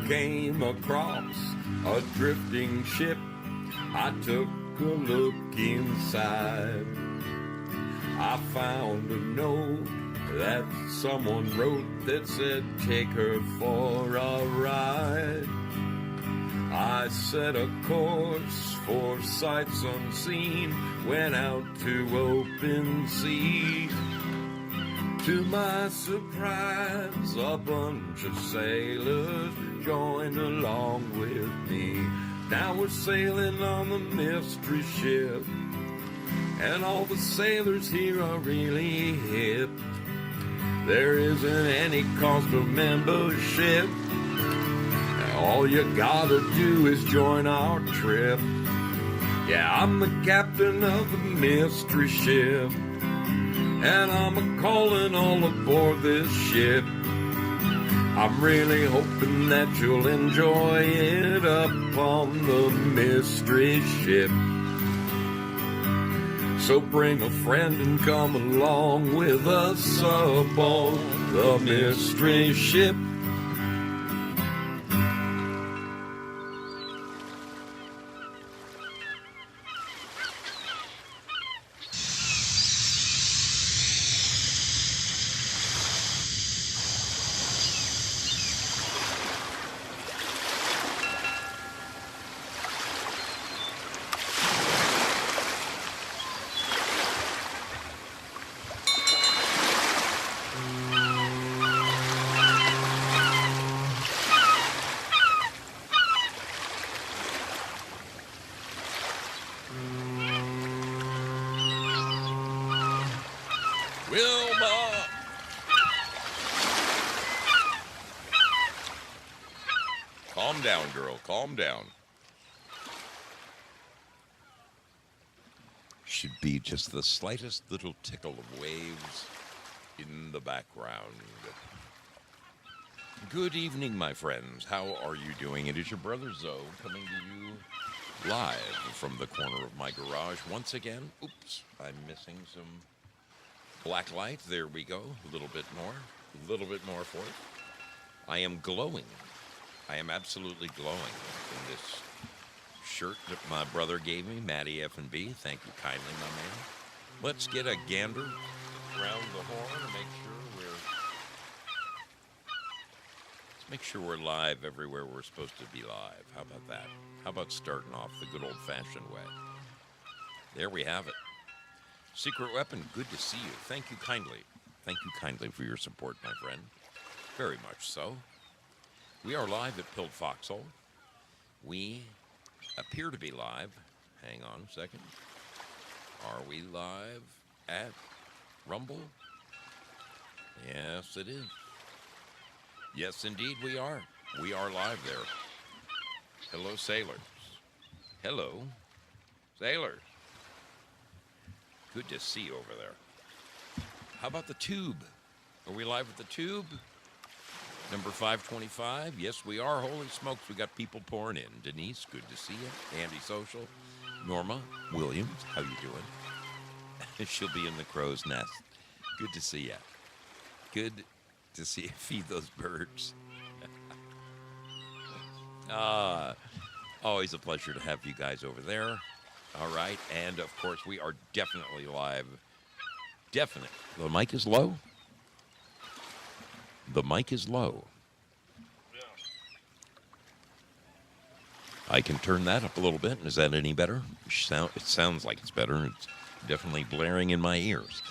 came across a drifting ship. I took a look inside. I found a note that someone wrote that said, take her for a ride. I set a course for sights unseen, went out to open sea. To my surprise, a bunch of sailors joined along with me. Now we're sailing on the mystery ship, and all the sailors here are really hip. There isn't any cost of membership. All you gotta do is join our trip. Yeah, I'm the captain of the mystery ship, and I'm a-calling all aboard this ship. I'm really hoping that you'll enjoy it up on the mystery ship. So bring a friend and come along with us aboard the mystery ship. Wilma! Calm down, girl. Calm down. Should be just the slightest little tickle of waves in the background. Good evening, my friends. How are you doing? It is your brother Zoe coming to you live from the corner of my garage once again. Oops, I'm missing some black light. There we go. A little bit more for it. I am glowing. I am absolutely glowing in this shirt that my brother gave me, Matty F&B. Thank you kindly, my man. Let's get a gander around the horn and make sure we're live everywhere we're supposed to be live. How about that? How about starting off the good old-fashioned way? There we have it. Secret Weapon, good to see you. Thank you kindly. Thank you kindly for your support, my friend. Very much so. We are live at Pilled Foxhole. We appear to be live. Hang on a second. Are we live at Rumble? Yes, it is. Yes, indeed, we are. We are live there. Hello, sailors. Hello, sailors. Good to see you over there. How about the Tube? Are we live at the Tube? Number 525. Yes, we are. Holy smokes, we got people pouring in. Denise, good to see you. Andy Social. Norma Williams, how you doing? She'll be in the crow's nest. Good to see you. Good to see you feed those birds. Always a pleasure to have you guys over there. All right, and of course, we are definitely live. Definitely. The mic is low? The mic is low. Yeah. I can turn that up a little bit. Is that any better? It sounds like it's better. It's definitely blaring in my ears.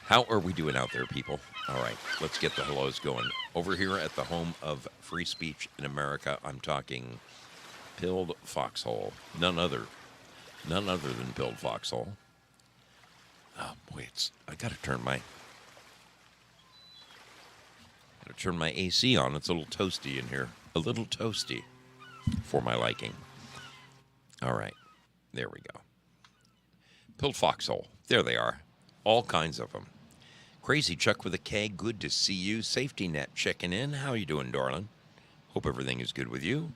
How are we doing out there, people? All right, let's get the hellos going. Over here at the home of free speech in America, I'm talking Pilled Foxhole. None other than Pilled Foxhole. Oh boy, I gotta turn my AC on. It's a little toasty in here. A little toasty for my liking. All right, there we go. Pilled Foxhole. There they are. All kinds of them. Crazy Chuck with a K, good to see you. Safety Net checking in. How you doing, darling? Hope everything is good with you.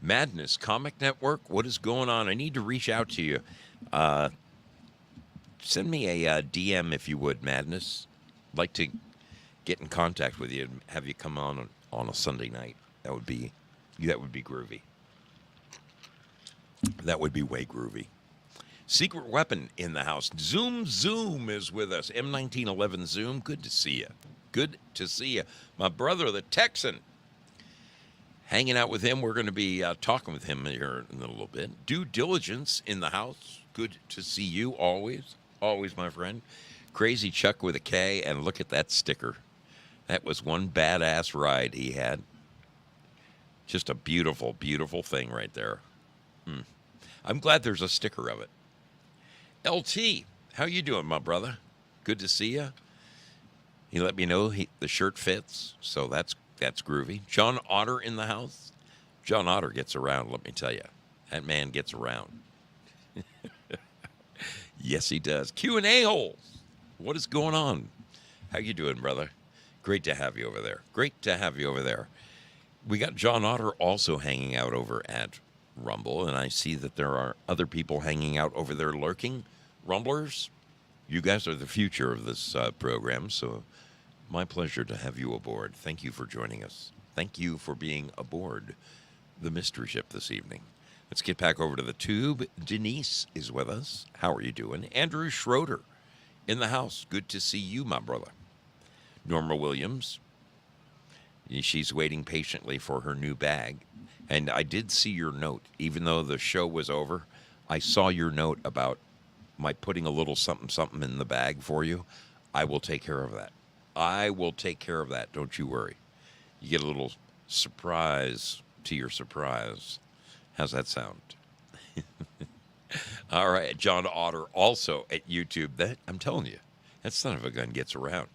Madness Comic Network, what is going on? I need to reach out to you. Send me a DM if you would, Madness. I'd like to get in contact with you and have you come on a Sunday night. That would be groovy. That would be way groovy. Secret Weapon in the house. Zoom is with us. M1911 Zoom. Good to see you. Good to see you. My brother, the Texan. Hanging out with him. We're going to be talking with him here in a little bit. Due Diligence in the house. Good to see you always. Always, my friend. Crazy Chuck with a K. And look at that sticker. That was one badass ride he had. Just a beautiful, beautiful thing right there. I'm glad there's a sticker of it. LT, how you doing, my brother? Good to see you. He let me know the shirt fits, so that's groovy. John Otter in the house. John Otter gets around, let me tell you. That man gets around. Yes, he does. Q&A holes. What is going on? How you doing, brother? Great to have you over there. Great to have you over there. We got John Otter also hanging out over at Rumble, and I see that there are other people hanging out over there lurking. Rumblers, you guys are the future of this program, so my pleasure to have you aboard. Thank you for joining us. Thank you for being aboard the mystery ship this evening. Let's get back over to the tube. Denise is with us. How are you doing? Andrew Schroeder in the house. Good to see you, my brother. Norma Williams. She's waiting patiently for her new bag. And I did see your note. Even though the show was over, I saw your note about my putting a little something, something in the bag for you. I will take care of that. I will take care of that. Don't you worry. You get a little surprise to your surprise. How's that sound? All right. John Otter also at YouTube. That I'm telling you, that son of a gun gets around.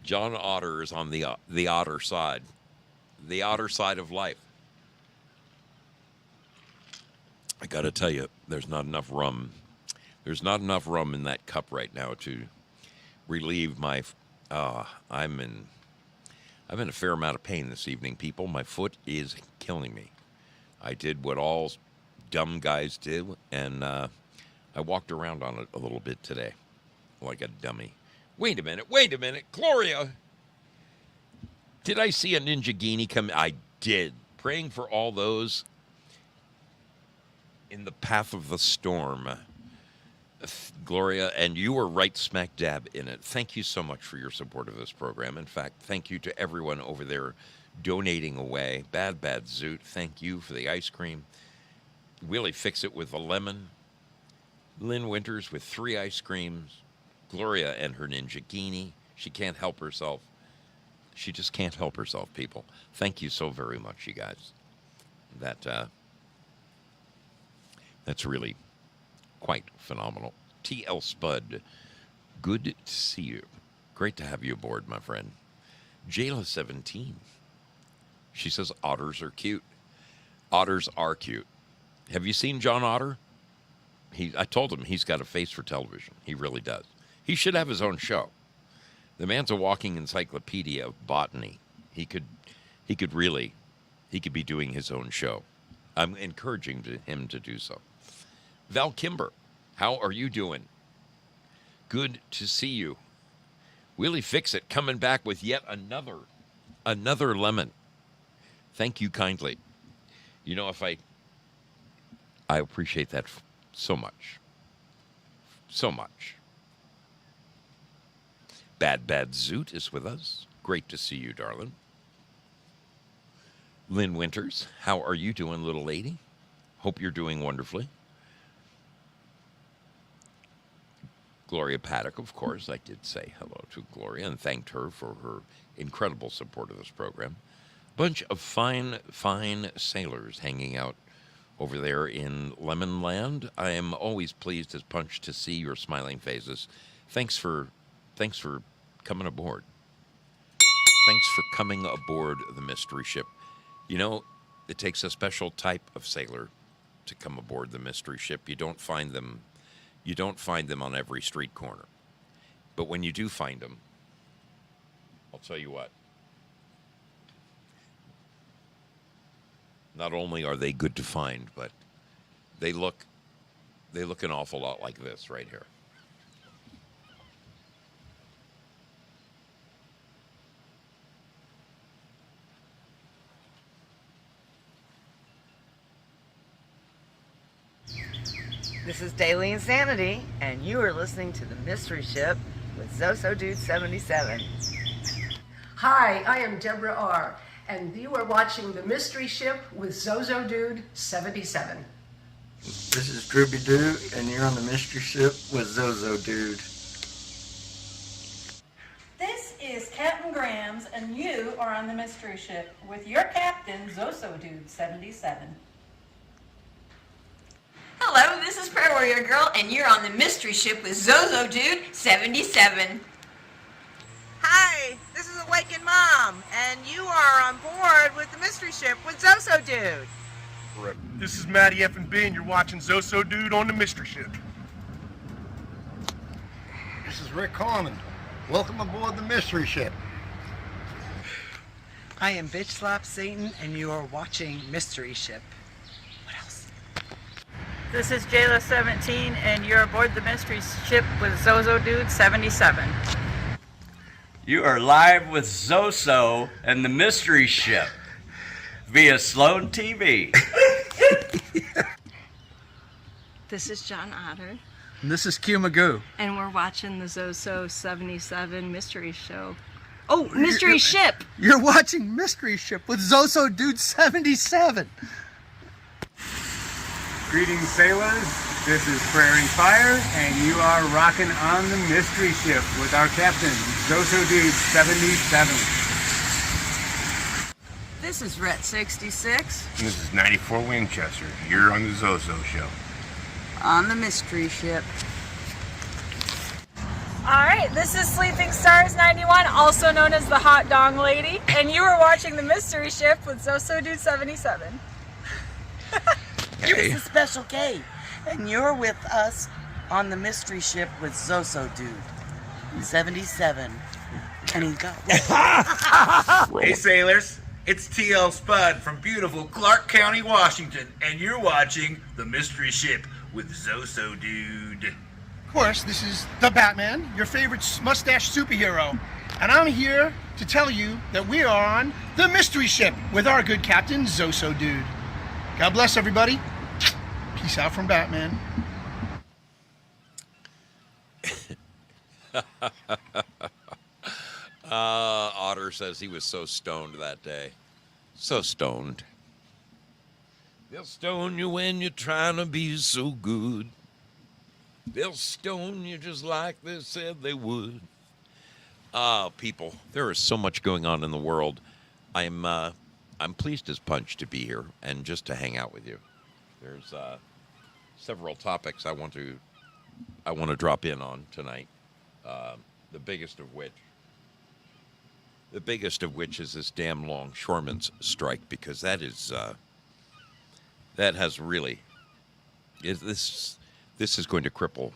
John Otter is on the otter side. The otter side of life. I got to tell you, there's not enough rum. There's not enough rum in that cup right now to relieve my. I'm in a fair amount of pain this evening, people. My foot is killing me. I did what all dumb guys do, and I walked around on it a little bit today, like a dummy. Wait a minute, Gloria. Did I see a Ninjaghini come? I did. Praying for all those in the path of the storm. Gloria, and you were right smack dab in it. Thank you so much for your support of this program. In fact, thank you to everyone over there donating away. Bad Zoot, thank you for the ice cream. Willie Fix It with a lemon. Lynn Winters with 3 ice creams. Gloria and her Ninjaghini. She can't help herself. She just can't help herself, people. Thank you so very much, you guys. That's really quite phenomenal. T.L. Spud, good to see you. Great to have you aboard, my friend. Jayla17. She says otters are cute. Otters are cute. Have you seen John Otter? I told him he's got a face for television. He really does. He should have his own show. The man's a walking encyclopedia of botany. He could be doing his own show. I'm encouraging him to do so. Val Kimber, how are you doing? Good to see you. Willie Fix It coming back with yet another lemon. Thank you kindly. You know, I appreciate that so much. So much. Bad Zoot is with us. Great to see you, darling. Lynn Winters, how are you doing, little lady? Hope you're doing wonderfully. Gloria Paddock, of course. I did say hello to Gloria and thanked her for her incredible support of this program. Bunch of fine sailors hanging out over there in Lemon Land. I am always pleased as punch to see your smiling faces. Thanks for coming aboard. Thanks for coming aboard the mystery ship. You know, it takes a special type of sailor to come aboard the mystery ship. You don't find them on every street corner. But when you do find them, I'll tell you what. Not only are they good to find, but they look an awful lot like this right here. This is Daily Insanity, and you are listening to The Mystery Ship with Zoso Dude 77. Hi, I am Deborah R., and you are watching The Mystery Ship with Zozo Dude 77. This is Drooby Doo, and you're on the Mystery Ship with Zozo Dude. This is Captain Grams, and you are on the Mystery Ship with your captain, Zoso Dude 77. Hello, this is Prayer Warrior Girl, and you're on the Mystery Ship with Zozo Dude 77. Hi, this is Awakened Mom, and you are on board with the Mystery Ship with Zoso Dude. This is Matty F&B, and you're watching Zoso Dude on the Mystery Ship. This is Rick Harmon. Welcome aboard the Mystery Ship. I am Bitch Slap Satan, and you are watching Mystery Ship. What else? This is Jayla17, and you're aboard the Mystery Ship with Zozo Dude 77. You are live with Zoso and the Mystery Ship via Sloan TV. This is John Otter. And this is Q Magoo. And we're watching the Zoso 77 Mystery Show. Oh, Mystery Ship! You're watching Mystery Ship with Zoso Dude 77. Greetings, sailors. This is Prairie Fire, and you are rocking on the Mystery Ship with our captain, Zoso Dude 77. This is Rhett 66. And this is 94 Winchester. You're on the Zozo Show. On the Mystery Ship. Alright, this is Sleeping Stars 91, also known as the Hot Dong Lady, and you are watching the Mystery Ship with Zoso Dude 77. This is Special K, and you're with us on the Mystery Ship with Zoso Dude 77. And he got Hey sailors, it's TL Spud from beautiful Clark County, Washington, and you're watching The Mystery Ship with Zoso Dude. Of course, this is the Batman, your favorite mustache superhero. And I'm here to tell you that we are on the Mystery Ship with our good captain, Zoso Dude. God bless everybody. Peace out from Batman. Otter says he was so stoned that day. So stoned. They'll stone you when you're trying to be so good. They'll stone you just like they said they would. People, there is so much going on in the world. I'm pleased as punch to be here and just to hang out with you. There's several topics I want to drop in on tonight. The biggest of which is this damn longshoremen's strike, because that has really this is going to cripple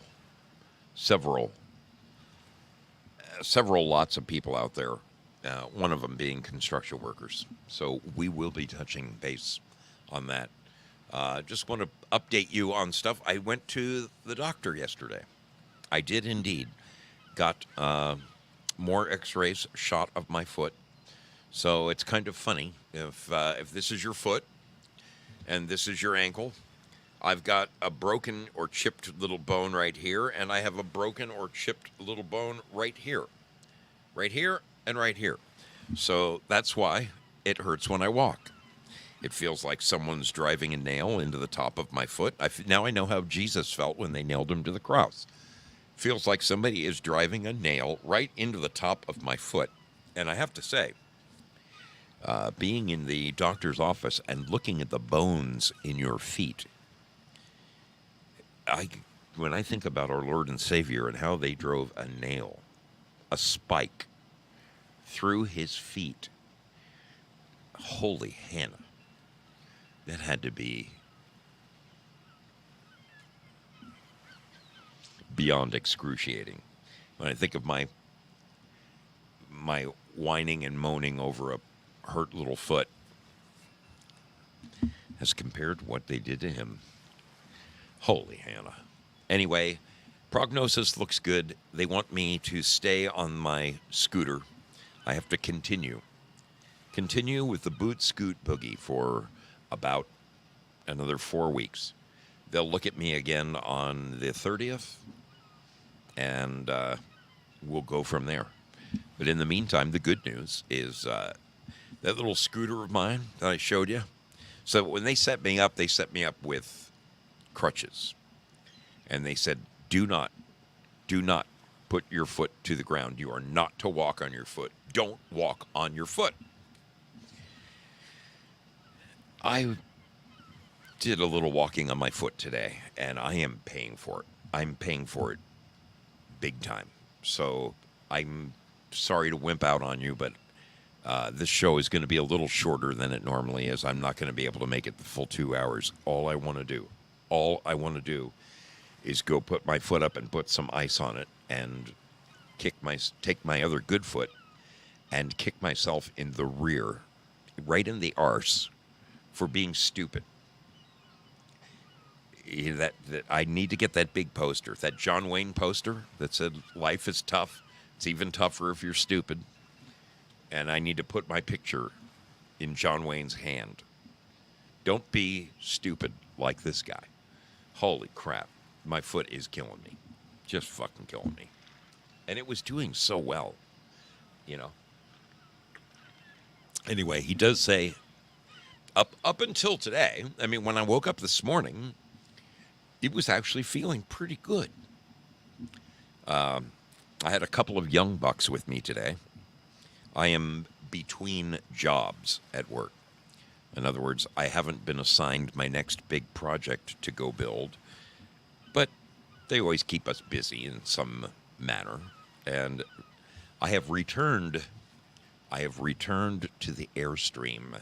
several lots of people out there. One of them being construction workers. So we will be touching base on that. Just want to update you on stuff. I went to the doctor yesterday. I did indeed. Got more x-rays shot of my foot. So it's kind of funny. If this is your foot and this is your ankle, I've got a broken or chipped little bone right here, and I have a broken or chipped little bone right here. Right here and right here. So that's why it hurts when I walk. It feels like someone's driving a nail into the top of my foot. Now I know how Jesus felt when they nailed him to the cross. Feels like somebody is driving a nail right into the top of my foot. And I have to say, being in the doctor's office and looking at the bones in your feet, when I think about our Lord and Savior and how they drove a nail, a spike, through his feet, holy Hannah, that had to be beyond excruciating. When I think of my whining and moaning over a hurt little foot as compared to what they did to him. Holy Hannah. Anyway, prognosis looks good. They want me to stay on my scooter. I have to continue with the boot scoot boogie for about another 4 weeks. they'll look at me again on the 30th, and we'll go from there. But in the meantime, the good news is that little scooter of mine that I showed you. So when they set me up with crutches. And they said, do not put your foot to the ground. You are not to walk on your foot. Don't walk on your foot. I did a little walking on my foot today, and I am paying for it. I'm paying for it big time. So I'm sorry to wimp out on you, but this show is going to be a little shorter than it normally is. I'm not going to be able to make it the full 2 hours. All I want to do is go put my foot up and put some ice on it and take my other good foot and kick myself in the rear, right in the arse, for being stupid. That I need to get that big poster, that John Wayne poster that said, "Life is tough. It's even tougher if you're stupid." And I need to put my picture in John Wayne's hand. Don't be stupid like this guy. Holy crap. My foot is killing me. Just fucking killing me. And it was doing so well, you know. Anyway, he does say, up until today, I mean, when I woke up this morning, it was actually feeling pretty good. I had a couple of young bucks with me today. I am between jobs at work. In other words, I haven't been assigned my next big project to go build, but they always keep us busy in some manner. And I have returned to the Airstream.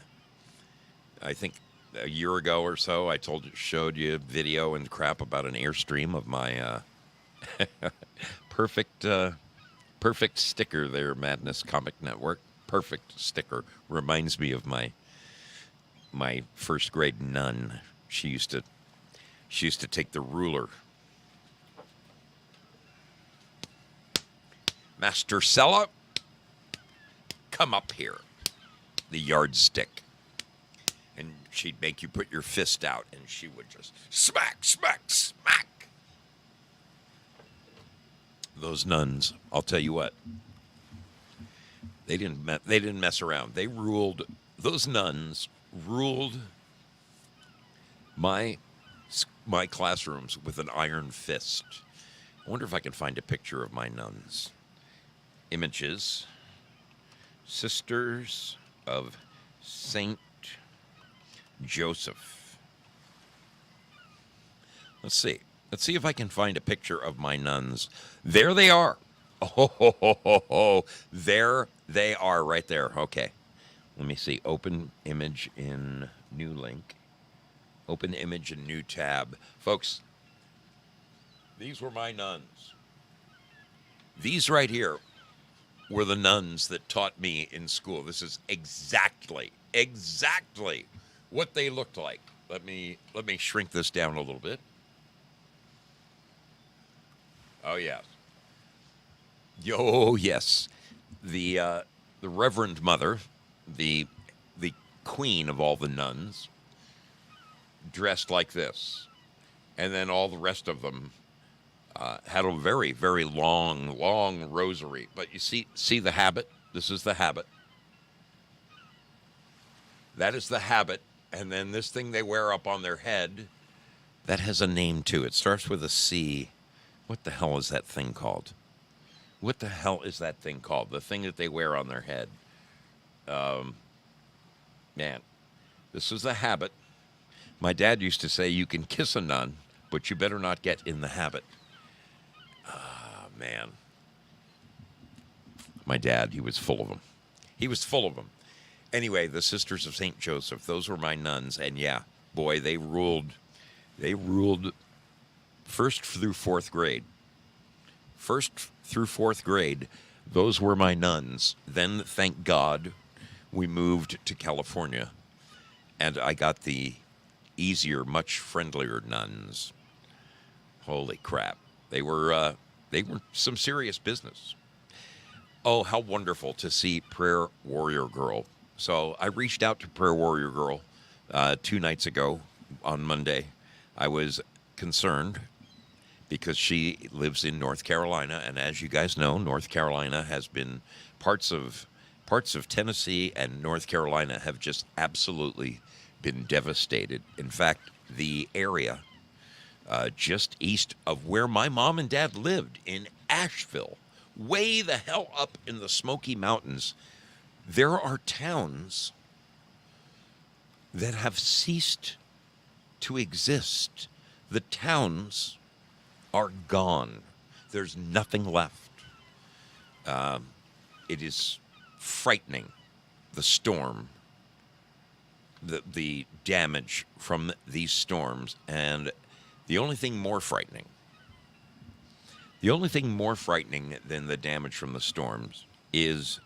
I think a year ago or so, showed you video and crap about an Airstream of my perfect sticker there, Madness Comic Network. Perfect sticker. Reminds me of my first grade nun. She used to take the ruler. Master Sella, come up here. The yardstick. And she'd make you put your fist out, and she would just smack, smack, smack. Those nuns, I'll tell you what. They didn't mess around. They ruled. Those nuns ruled my classrooms with an iron fist. I wonder if I can find a picture of my nuns. Images. Sisters of Saint Joseph. Let's see. Let's see if I can find a picture of my nuns. There they are. Oh, there they are right there. Okay. Let me see. Open image in new link. Open image in new tab. Folks, these were my nuns. These right here were the nuns that taught me in school. This is exactly what they looked like. Let me shrink this down a little bit. Oh, yes. Oh, yes. The Reverend Mother, the queen of all the nuns, dressed like this. And then all the rest of them had a very, very long rosary. But you see the habit? This is the habit. That is the habit. And then this thing they wear up on their head, that has a name too. It starts with a C. What the hell is that thing called? What the hell is that thing called? The thing that they wear on their head. Man, this is the habit. My dad used to say, you can kiss a nun, but you better not get in the habit. Man. My dad, he was full of them. He was full of them. Anyway, the Sisters of St. Joseph, those were my nuns. And yeah, boy, they ruled first through fourth grade. First through fourth grade, those were my nuns. Then, thank God, we moved to California. And I got the easier, much friendlier nuns. Holy crap. They were some serious business. Oh, how wonderful to see Prayer Warrior Girl. So I reached out to Prayer Warrior Girl 2 nights ago on Monday. I was concerned because she lives in North Carolina, and as you guys know, North Carolina has been parts of Tennessee and North Carolina have just absolutely been devastated. In fact, the area just east of where my mom and dad lived in Asheville, way the hell up in the Smoky Mountains, there are towns that have ceased to exist. The towns are gone. There's nothing left. It is frightening, the storm, the damage from these storms, and the only thing more frightening than the damage from the storms is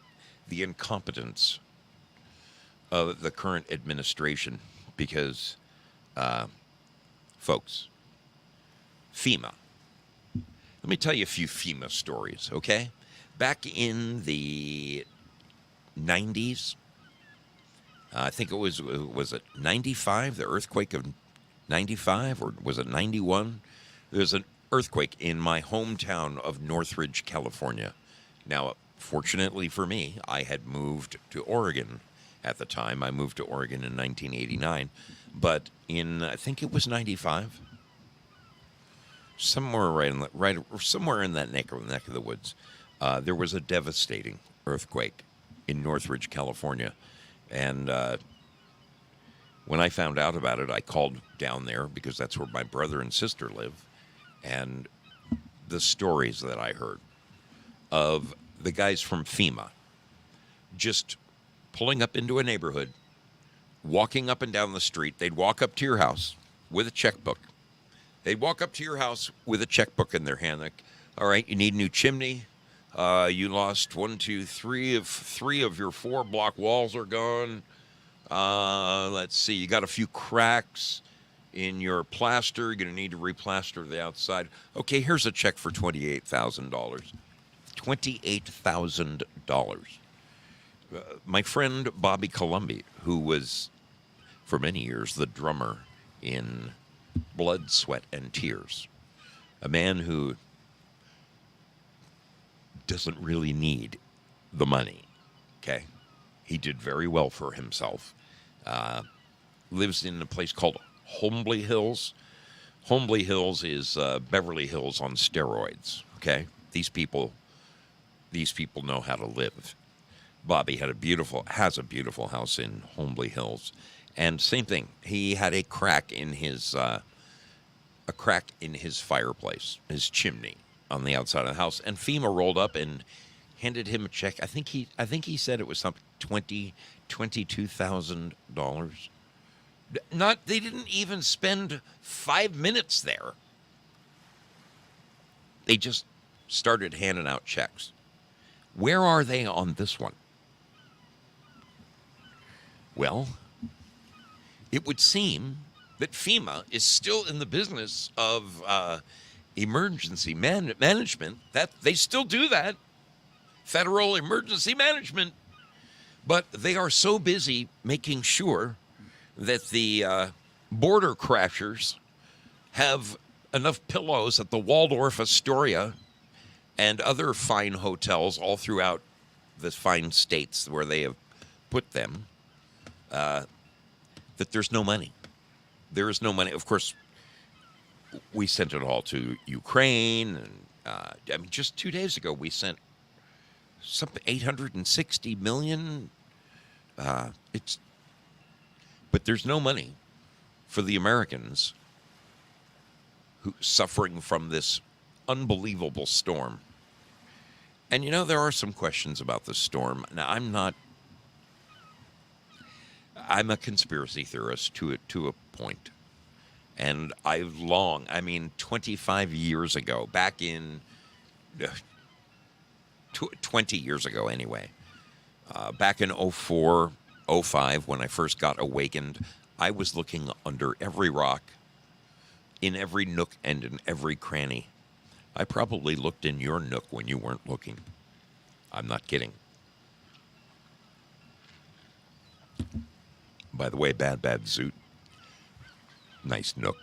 the incompetence of the current administration, because, folks, FEMA. Let me tell you a few FEMA stories, okay? Back in the 90s, I think it was it 95, the earthquake of 95, or was it 91? There's an earthquake in my hometown of Northridge, California. Now, fortunately for me, I had moved to Oregon at the time. I moved to Oregon in 1989, but I think it was 95, somewhere somewhere in that neck of the woods, there was a devastating earthquake in Northridge, California, and when I found out about it, I called down there because that's where my brother and sister live, and the stories that I heard of the guys from FEMA just pulling up into a neighborhood, walking up and down the street. They'd walk up to your house with a checkbook. They'd walk up to your house with a checkbook in their hand. Like, all right, you need a new chimney. You lost 3 of your 4 block walls are gone. Let's see, you got a few cracks in your plaster. You're going to need to replaster the outside. Okay, here's a check for $28,000. $28,000. My friend Bobby Colombi, who was for many years the drummer in Blood, Sweat, and Tears, a man who doesn't really need the money, okay? He did very well for himself. Lives in a place called Hombley Hills. Hombley Hills is Beverly Hills on steroids, okay? These people know how to live. Bobby has a beautiful house in Hombley Hills, and same thing. He had a crack in his fireplace, his chimney on the outside of the house, and FEMA rolled up and handed him a check. I think he said it was something $22,000. They didn't even spend 5 minutes there. They just started handing out checks. Where are they on this one? Well, it would seem that FEMA is still in the business of emergency management. That they still do that, federal emergency management, but they are so busy making sure that the border crashers have enough pillows at the Waldorf Astoria and other fine hotels all throughout the fine states where they have put them, that there's no money. There is no money. Of course, we sent it all to Ukraine. And just 2 days ago, we sent something $860 million. But there's no money for the Americans who suffering from this unbelievable storm. And there are some questions about this storm. Now, I'm a conspiracy theorist to a point. And 25 years ago, back in 20 years ago anyway, back in 04, 05, when I first got awakened, I was looking under every rock, in every nook and in every cranny. I probably looked in your nook when you weren't looking. I'm not kidding. By the way, Bad Zoot, nice nook.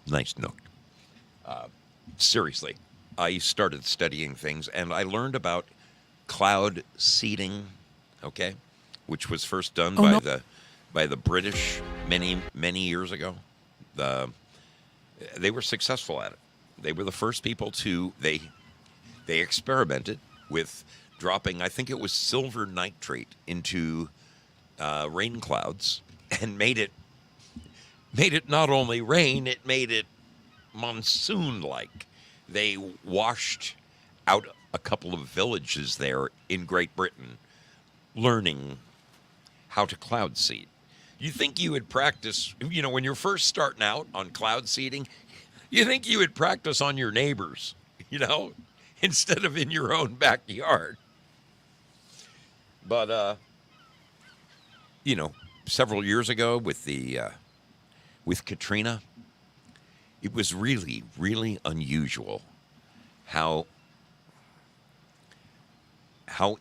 Nice note. Seriously, I started studying things, and I learned about cloud seeding, okay, which was first done by the British many years ago. They were successful at it. They were the first people to they experimented with dropping, I think it was silver nitrate into rain clouds, and made it not only rain, it made it monsoon-like. They washed out a couple of villages there in Great Britain, learning how to cloud seed. You think you would practice, when you're first starting out on cloud seeding, you think you would practice on your neighbors, instead of in your own backyard. But, several years ago with with Katrina, it was really, really unusual how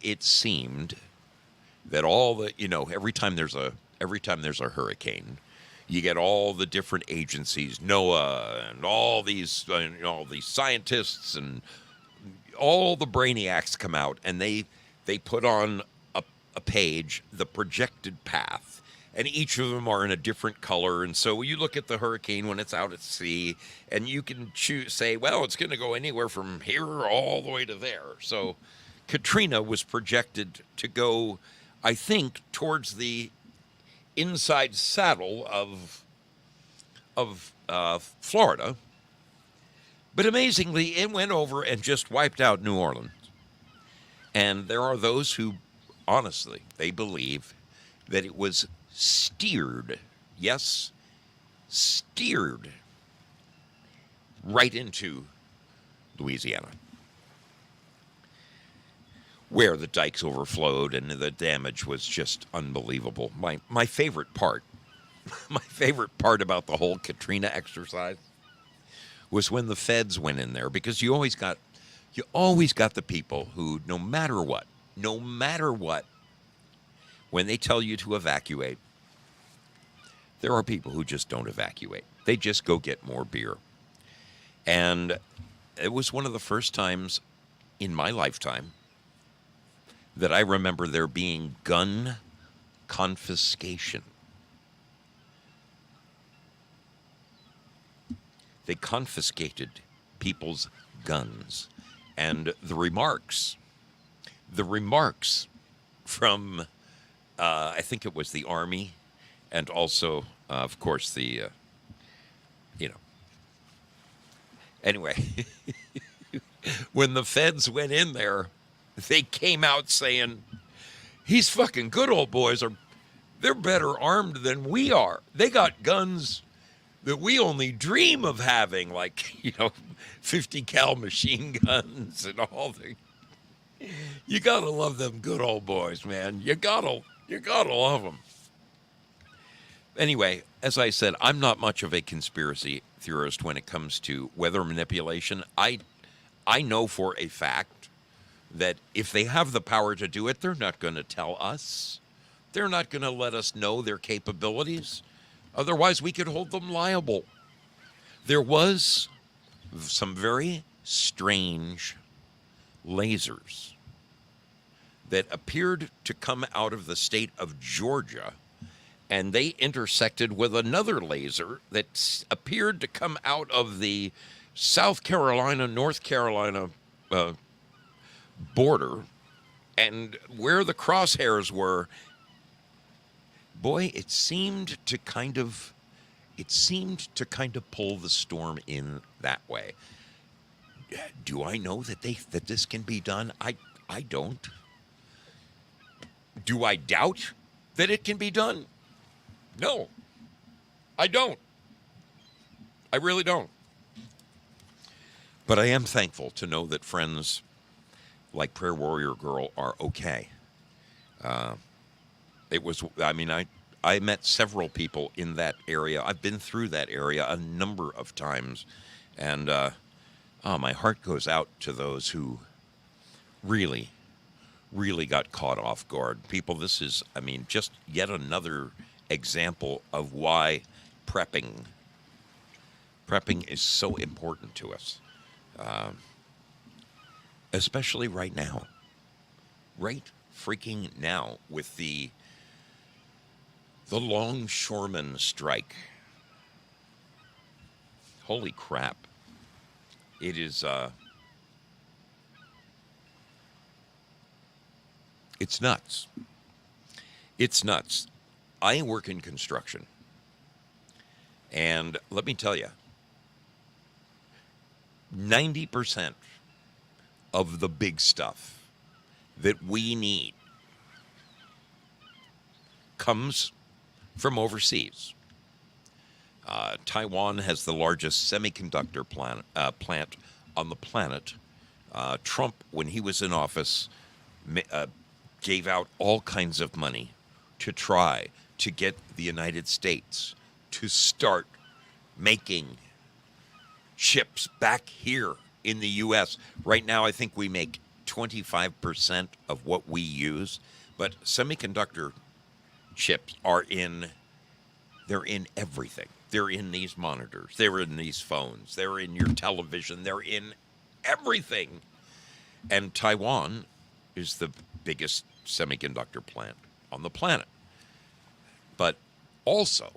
it seemed that all the, every time there's a hurricane, you get all the different agencies, NOAA, and all these scientists and all the brainiacs come out, and they put on a page the projected path, and each of them are in a different color. And so you look at the hurricane when it's out at sea, and you can say, well, it's going to go anywhere from here all the way to there. So Katrina was projected to go, I think, towards the inside saddle of Florida. But amazingly, it went over and just wiped out New Orleans. And there are those who, honestly, they believe that it was steered, yes, steered right into Louisiana, where the dikes overflowed and the damage was just unbelievable. My favorite part, about the whole Katrina exercise was when the feds went in there, because you always got the people who, no matter what, when they tell you to evacuate, there are people who just don't evacuate. They just go get more beer. And it was one of the first times in my lifetime that I remember there being gun confiscation. They confiscated people's guns. And the remarks from, I think it was the Army, and also, of course, the, Anyway, when the feds went in there, they came out saying, these fucking good old boys they're better armed than we are. They got guns that we only dream of having, like, 50 cal machine guns and all the. You gotta love them good old boys, man. You gotta love them. Anyway, as I said, I'm not much of a conspiracy theorist when it comes to weather manipulation. I know for a fact that if they have the power to do it, they're not going to tell us. They're not going to let us know their capabilities. Otherwise, we could hold them liable. There was some very strange lasers that appeared to come out of the state of Georgia, and they intersected with another laser that appeared to come out of the South Carolina, North Carolina border, and where the crosshairs were, boy, it seemed to kind of pull the storm in that way. Do I know that this can be done? I don't. Do I doubt that it can be done? No, I don't. I really don't. But I am thankful to know that friends like Prayer Warrior Girl are okay. I met several people in that area. I've been through that area a number of times. And my heart goes out to those who really, really got caught off guard. People, this is, just yet another example of why prepping Prepping is so important to us, especially right now. Right freaking now with the longshoreman strike. Holy crap. It is, it's nuts. It's nuts. I work in construction. And let me tell you, 90% of the big stuff that we need comes from overseas. Taiwan has the largest semiconductor plant on the planet. Trump, when he was in office, gave out all kinds of money to try to get the United States to start making chips back here in the U.S. Right now, I think we make 25% of what we use, but semiconductor chips they're in everything. They're in these monitors. They're in these phones. They're in your television. They're in everything. And Taiwan is the biggest semiconductor plant on the planet. But also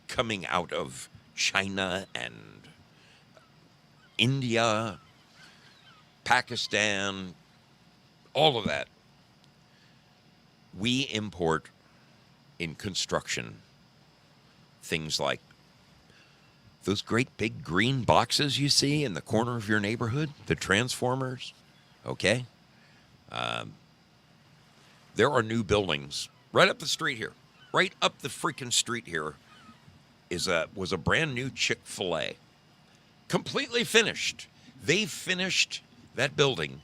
coming out of China and India, Pakistan, all of that. We import in construction things like those great big green boxes you see in the corner of your neighborhood, the transformers, okay? There are new buildings right up the street here. Right up the freaking street here was a brand new Chick-fil-A. Completely finished. They finished that building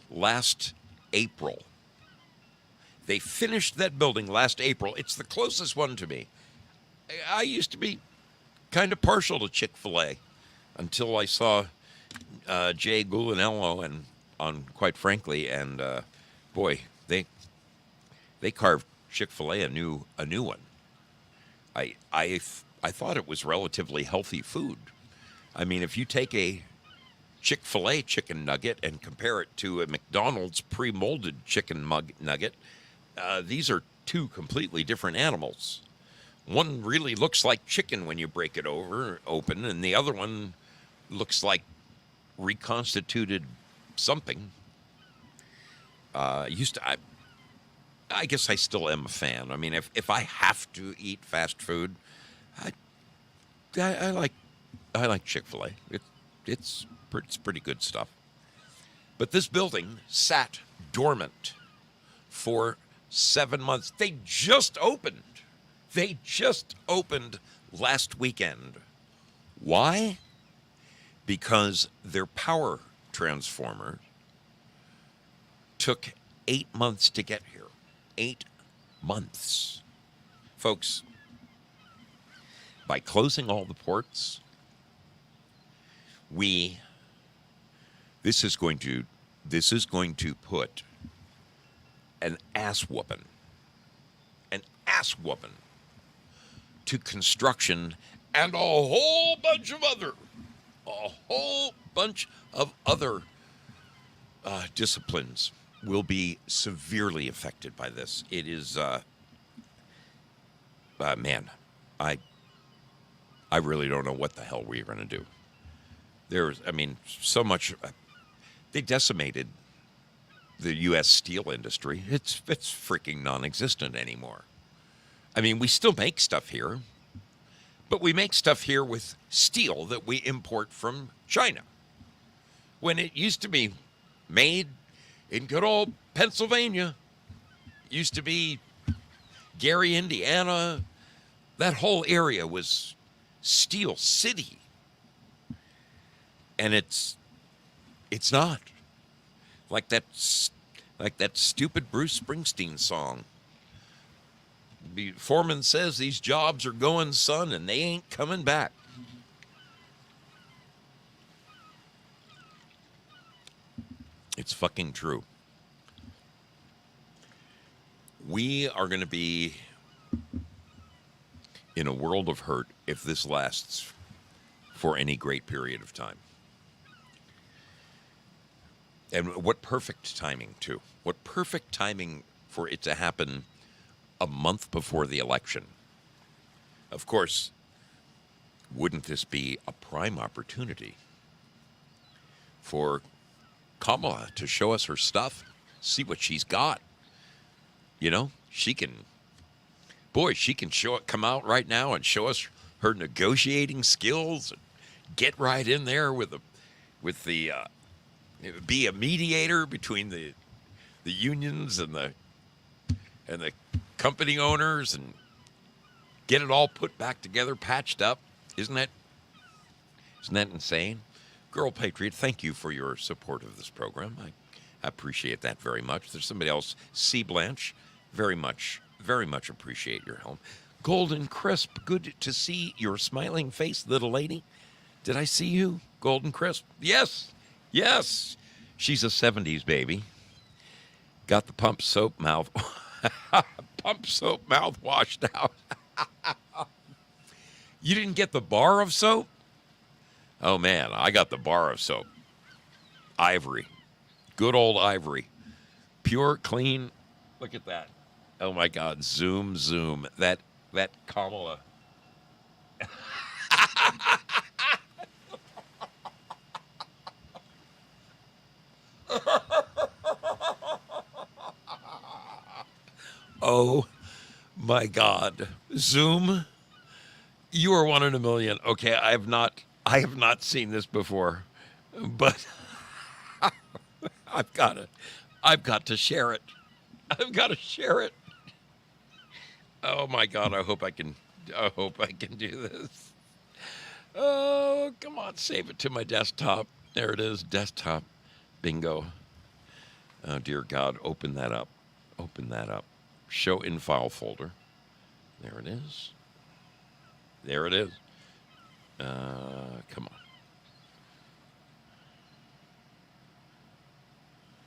last April. They finished that building last April. It's the closest one to me. I used to be kind of partial to Chick-fil-A until I saw Jay Gulanello quite frankly, and boy, they carved Chick-fil-A a new one. I thought it was relatively healthy food. I mean, if you take a Chick-fil-A chicken nugget and compare it to a McDonald's pre-molded chicken nugget, these are two completely different animals. One really looks like chicken when you break it open, and the other one looks like reconstituted something. I guess I still am a fan. I mean, if I have to eat fast food, I like Chick-fil-A. It's pretty good stuff. But this building sat dormant for 7 months. They just opened. They just opened last weekend. Why? Because their power transformer took 8 months to get here. 8 months. Folks, by closing all the ports, this is going to put an ass whooping to construction and a whole bunch of other disciplines will be severely affected by this. It is, man, I really don't know what the hell we're going to do. So much. They decimated the U.S. steel industry. It's freaking non-existent anymore. I mean, we still make stuff here, but we make stuff here with steel that we import from China. When it used to be made in good old Pennsylvania, it used to be Gary, Indiana, that whole area was Steel City. And it's not. Like that stupid Bruce Springsteen song. The foreman says these jobs are going, son, and they ain't coming back. It's fucking true. We are going to be in a world of hurt if this lasts for any great period of time. And what perfect timing, too. What perfect timing for it to happen a month before the election. Of course, wouldn't this be a prime opportunity for Kamala to show us her stuff, see what she's got? You know, she can come out right now and show us her negotiating skills, and get right in there with the be a mediator between the unions and the company owners, and get it all put back together, patched up. Isn't that insane? Girl Patriot, thank you for your support of this program. I appreciate that very much. There's somebody else, C. Blanche, very much appreciate your help. Golden Crisp, good to see your smiling face, little lady. Did I see you, Golden Crisp? Yes. She's a 70s baby. Got the pump soap mouth washed out. You didn't get the bar of soap? Oh, man, I got the bar of soap. Ivory. Good old Ivory. Pure, clean. Look at that. Oh, my God. Zoom. That Kamala. Oh, my God. Zoom, you are one in a million. Okay, I have not seen this before, but I've got to share it. I've got to share it. Oh my God, I hope I can do this. Oh, come on, save it to my desktop. There it is, desktop. Bingo. Oh, dear God, open that up. Show in file folder. There it is. Come on.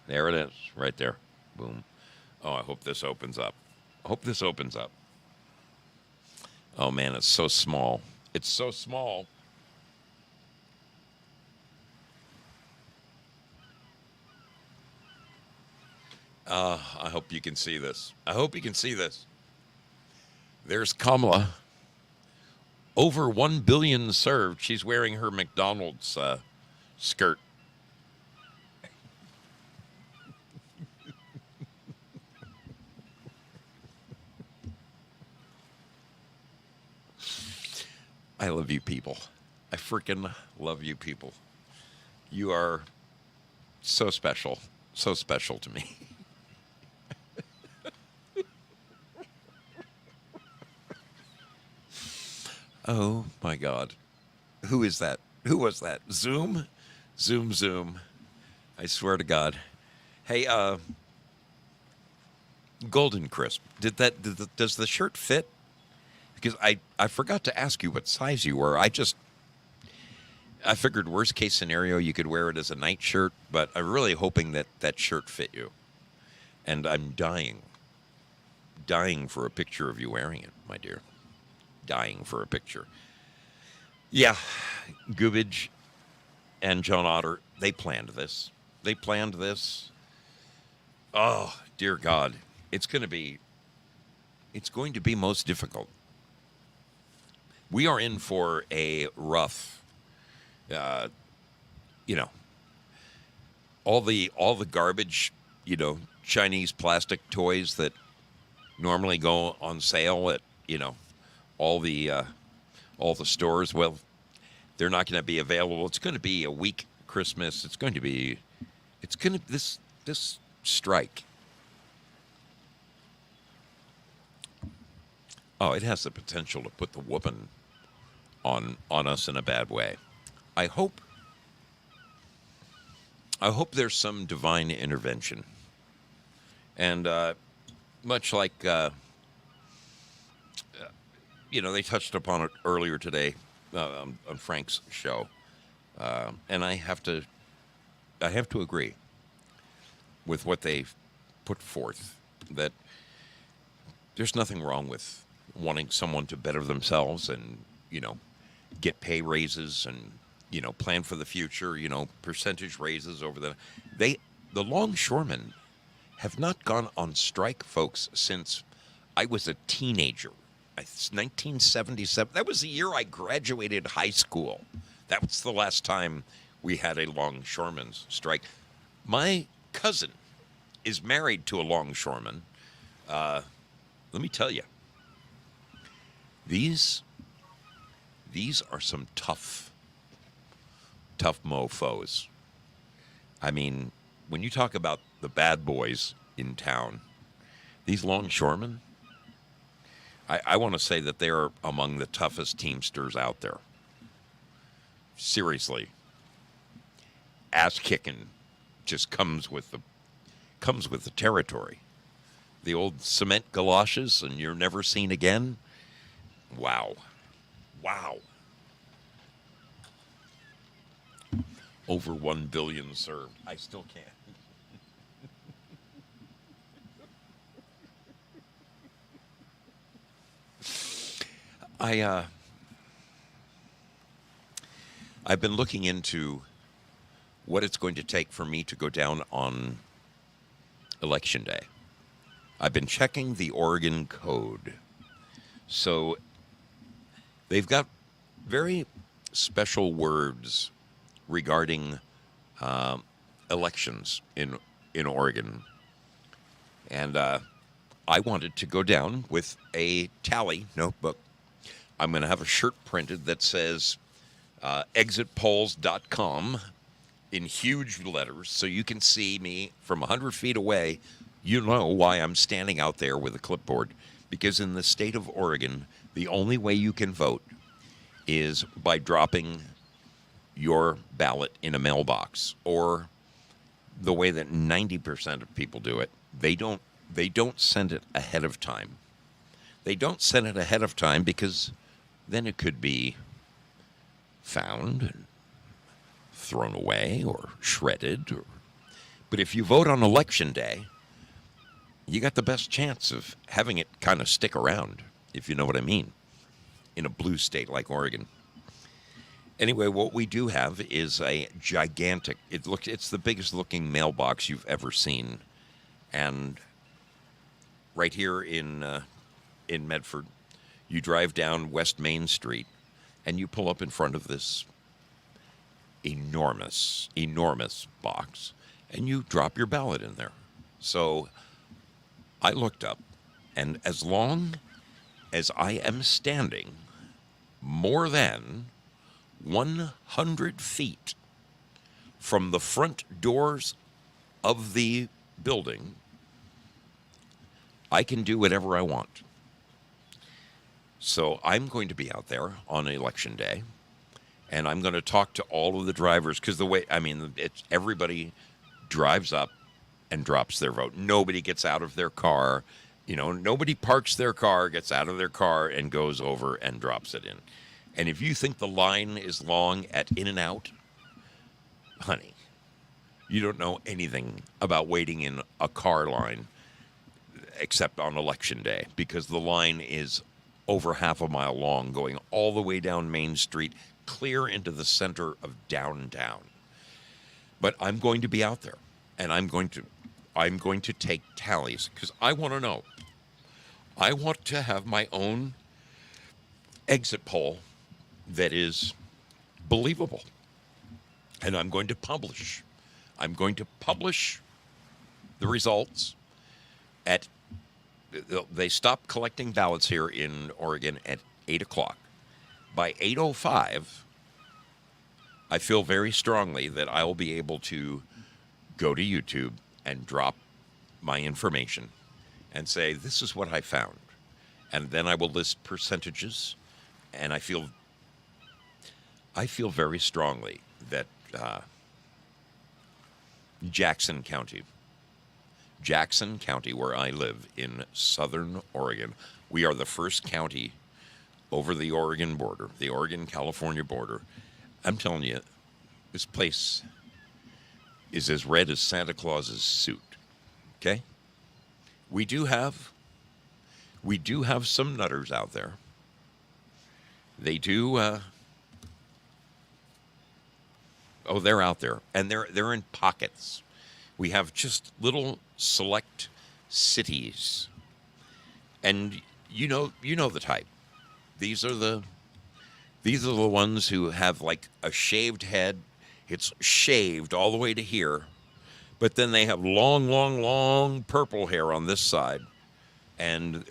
There it is, right there. Boom. Oh, I hope this opens up. Oh, man, it's so small. I hope you can see this. There's Kamala. Over 1 billion served. She's wearing her McDonald's skirt. I love you people. I freaking love you people. You are so special to me. Oh my God. Who is that? Who was that? Zoom. I swear to God. Hey, Golden Crisp, does the shirt fit? Because I forgot to ask you what size you were. I figured worst case scenario you could wear it as a night shirt, but I'm really hoping that shirt fit you. And I'm dying for a picture of you wearing it, my dear. Dying for a picture. Yeah, Gubage and John Otter, they planned this. Oh, dear God. It's going to be most difficult. We are in for a rough, all the garbage, Chinese plastic toys that normally go on sale at, all the stores. Well, they're not going to be available. It's going to be a weak Christmas. This strike. Oh, it has the potential to put the whooping on us in a bad way. I hope there's some divine intervention. And much like, they touched upon it earlier today on Frank's show, and I have to agree with what they put forth, that there's nothing wrong with wanting someone to better themselves and, get pay raises and, plan for the future, percentage raises over the longshoremen have not gone on strike, folks, since I was a teenager. It's 1977. That was the year I graduated high school. That was the last time we had a longshoremen's strike. My cousin is married to a longshoreman. Let me tell you, these are some tough mofos. I mean, when you talk about the bad boys in town, these longshoremen, I want to say that they're among the toughest teamsters out there. Seriously. Ass kicking just comes with the territory. The old cement galoshes and you're never seen again. Wow. Over 1 billion served. I still can't. I've been looking into what it's going to take for me to go down on Election Day. I've been checking the Oregon Code. So they've got very special words regarding elections in Oregon. And I wanted to go down with a tally notebook. I'm going to have a shirt printed that says exitpolls.com in huge letters so you can see me from 100 feet away. You know why I'm standing out there with a clipboard. Because in the state of Oregon, the only way you can vote is by dropping your ballot in a mailbox, or the way that 90% of people do it. They don't send it ahead of time. They don't send it ahead of time because then it could be found and thrown away or shredded. But if you vote on Election Day, you got the best chance of having it kind of stick around, if you know what I mean, in a blue state like Oregon. Anyway, what we do have is a gigantic, it's the biggest looking mailbox you've ever seen. And right here in Medford, you drive down West Main Street and you pull up in front of this enormous box and you drop your ballot in there. So I looked up, and as long as I am standing more than 100 feet from the front doors of the building, I can do whatever I want. So I'm going to be out there on Election Day, and I'm going to talk to all of the drivers, because everybody drives up and drops their vote. Nobody gets out of their car. Nobody parks their car, gets out of their car, and goes over and drops it in. And if you think the line is long at In-N-Out, honey, you don't know anything about waiting in a car line except on Election Day, because the line is over half a mile long, going all the way down Main Street, clear into the center of downtown. But I'm going to be out there, and I'm going to take tallies, because I want to know. I want to have my own exit poll that is believable. And I'm going to publish. I'm going to publish the results at... They stop collecting ballots here in Oregon at 8 o'clock. By 8:05, I feel very strongly that I will be able to go to YouTube and drop my information and say, this is what I found. And then I will list percentages. And I feel very strongly that Jackson County, where I live in southern Oregon, we are the first county over the Oregon border, the Oregon-California border. I'm telling you, this place is as red as Santa Claus's suit, okay? We do have We do have some nutters out there. They do. They're out there, and they're in pockets. We have just little select cities, and you know the type. These are the ones who have like a shaved head. It's shaved all the way to here, but then they have long purple hair on this side, and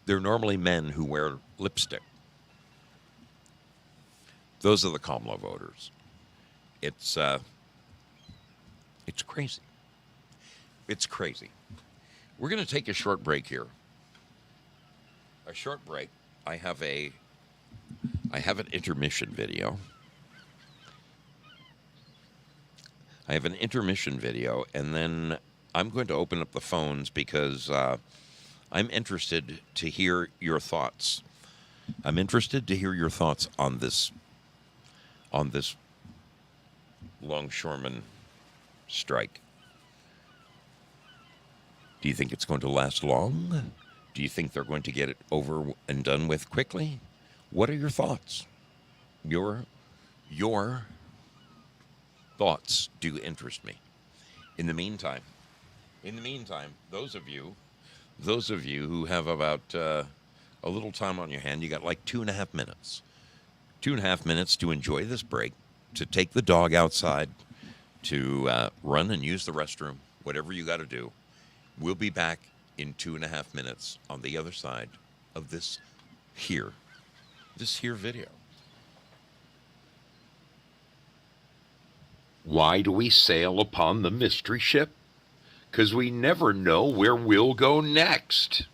they're normally men who wear lipstick. Those are the Kamala voters. It's crazy. It's crazy. We're going to take a short break here. A short break. I have an intermission video. And then I'm going to open up the phones because I'm interested to hear your thoughts. I'm interested to hear your thoughts on this longshoreman strike. Do you think it's going to last long? Do you think they're going to get it over and done with quickly? What are your thoughts? Your thoughts do interest me. In the meantime, those of you who have about a little time on your hand, you got like 2.5 minutes. 2.5 minutes to enjoy this break, to take the dog outside, to run and use the restroom, whatever you got to do. We'll be back in 2.5 minutes on the other side of this here video. Why do we sail upon the mystery ship? 'Cause we never know where we'll go next.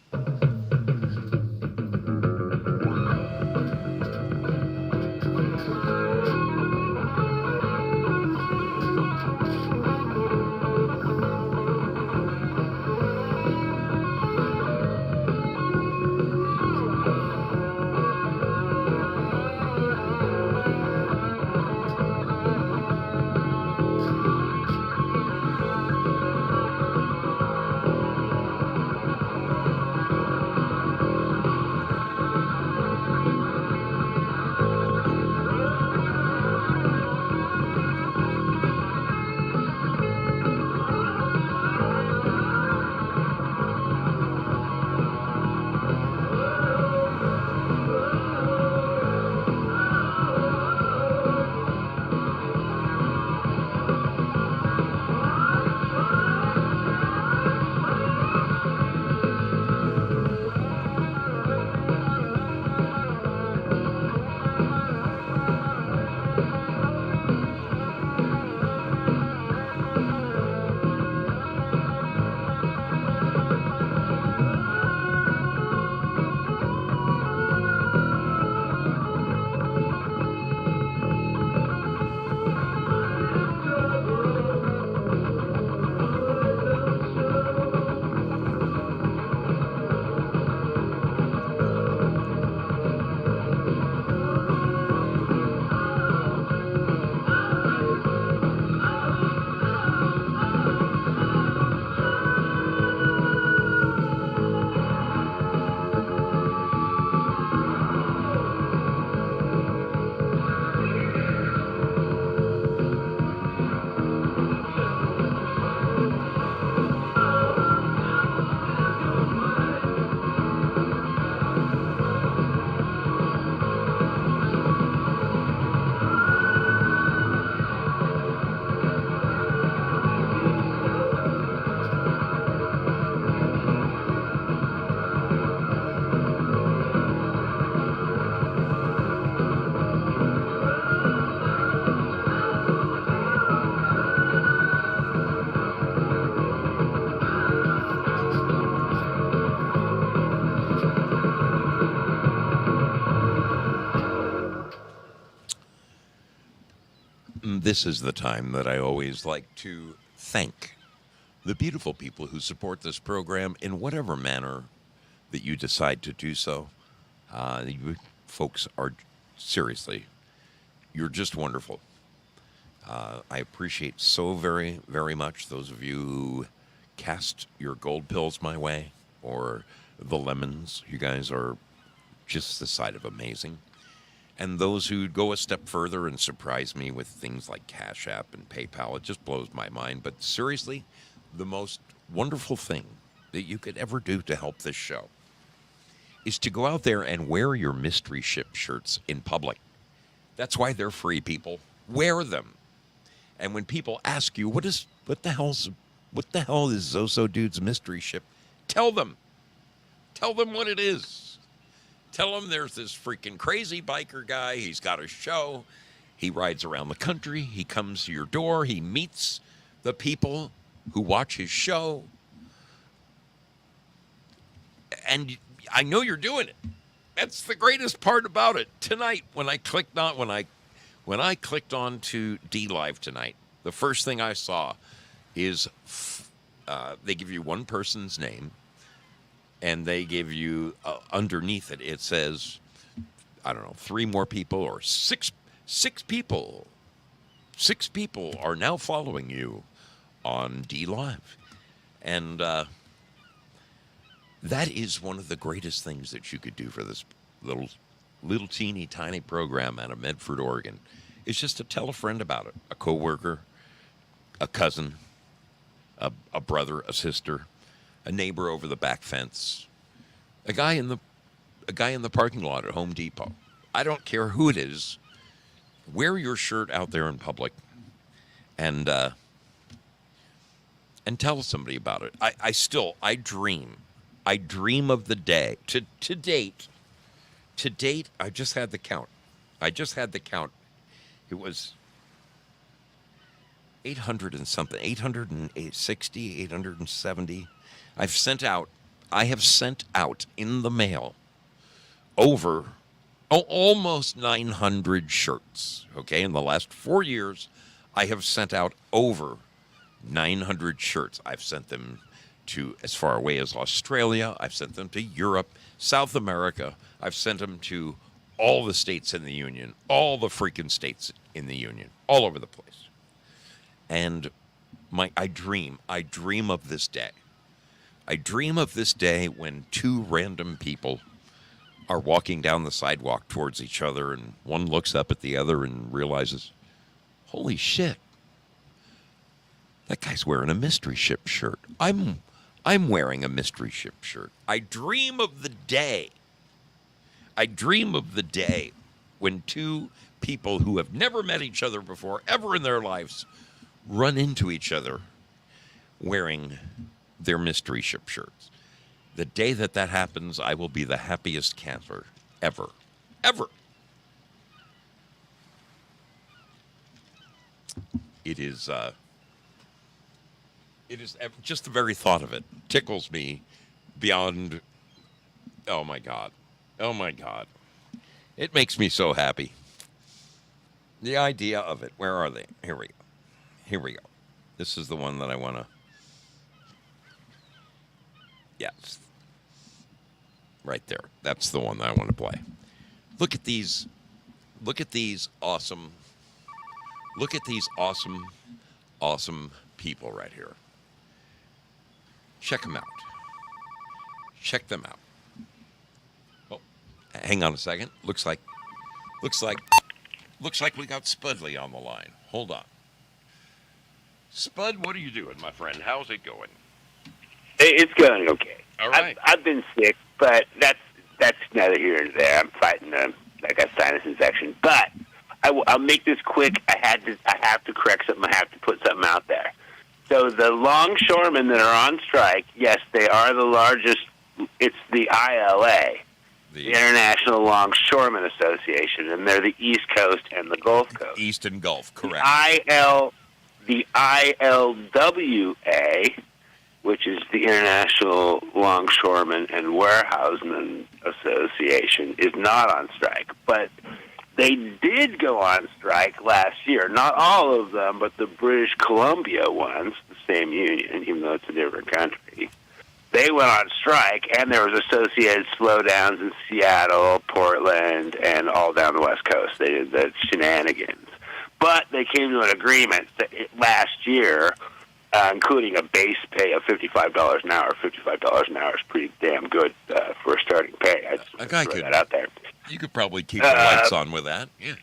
This is the time that I always like to thank the beautiful people who support this program in whatever manner that you decide to do so. You folks are seriously, you're just wonderful. I appreciate so very, very much those of you who cast your gold pills my way or the Lemons. You guys are just the side of amazing. And those who go a step further and surprise me with things like Cash App and PayPal, it just blows my mind. But seriously, the most wonderful thing that you could ever do to help this show is to go out there and wear your Mystery Ship shirts in public. That's why they're free, people. Wear them. And when people ask you, what the hell is Zoso Dude's Mystery Ship? Tell them. Tell them what it is. Tell them there's this freaking crazy biker guy. He's got a show. He rides around the country. He comes to your door. He meets the people who watch his show. And I know you're doing it. That's the greatest part about it. Tonight, when I clicked on to D Live tonight, the first thing I saw is they give you one person's name, and they give you underneath it. It says, I don't know, 3 more people or six people. 6 people are now following you on D Live, and that is one of the greatest things that you could do for this little teeny tiny program out of Medford, Oregon. Is just to tell a friend about it, a coworker, a cousin, a brother, a sister, a neighbor over the back fence, a guy in the parking lot at Home Depot. I don't care who it is. Wear your shirt out there in public, and tell somebody about it. I dream of the day. To date, I just had the count. It was 800 and something, 860, 870. I have sent out in the mail over almost 900 shirts. Okay, in the last 4 years, I have sent out over 900 shirts. I've sent them to as far away as Australia. I've sent them to Europe, South America. I've sent them to all the states in the Union, all the freaking states in the Union, all over the place. And I dream of this day. I dream of this day when 2 random people are walking down the sidewalk towards each other, and one looks up at the other and realizes, holy shit, that guy's wearing a Mystery Ship shirt. I'm wearing a Mystery Ship shirt. I dream of the day when 2 people who have never met each other before, ever in their lives, run into each other wearing their Mystery Ship shirts. The day that happens, I will be the happiest camper ever. Ever. It is just the very thought of it tickles me beyond. Oh my God. It makes me so happy. The idea of it. Where are they? Here we go. This is the one that I want to. Yes. Right there. That's the one that I want to play. Look at these awesome people right here. Check them out. Oh, hang on a second. Looks like we got Spudley on the line. Hold on. Spud, what are you doing, my friend? How's it going? Hey, it's going okay. All right. I've been sick, but that's neither here nor there. I'm fighting I got sinus infection, but I'll make this quick. I have to correct something. I have to put something out there. So the longshoremen that are on strike, yes, they are the largest. It's the ILA, the International Longshoremen Association, and they're the East Coast and the Gulf Coast. East and Gulf, correct. The ILWA, which is the International Longshoremen and Warehousemen Association, is not on strike. But they did go on strike last year. Not all of them, but the British Columbia ones, the same union, even though it's a different country. They went on strike, and there was associated slowdowns in Seattle, Portland, and all down the West Coast. They did the shenanigans. But they came to an agreement that last year including a base pay of $55 an hour. $55 an hour is pretty damn good for a starting pay. I just A guy throw could that out there. You could probably keep the lights on with that. Yeah.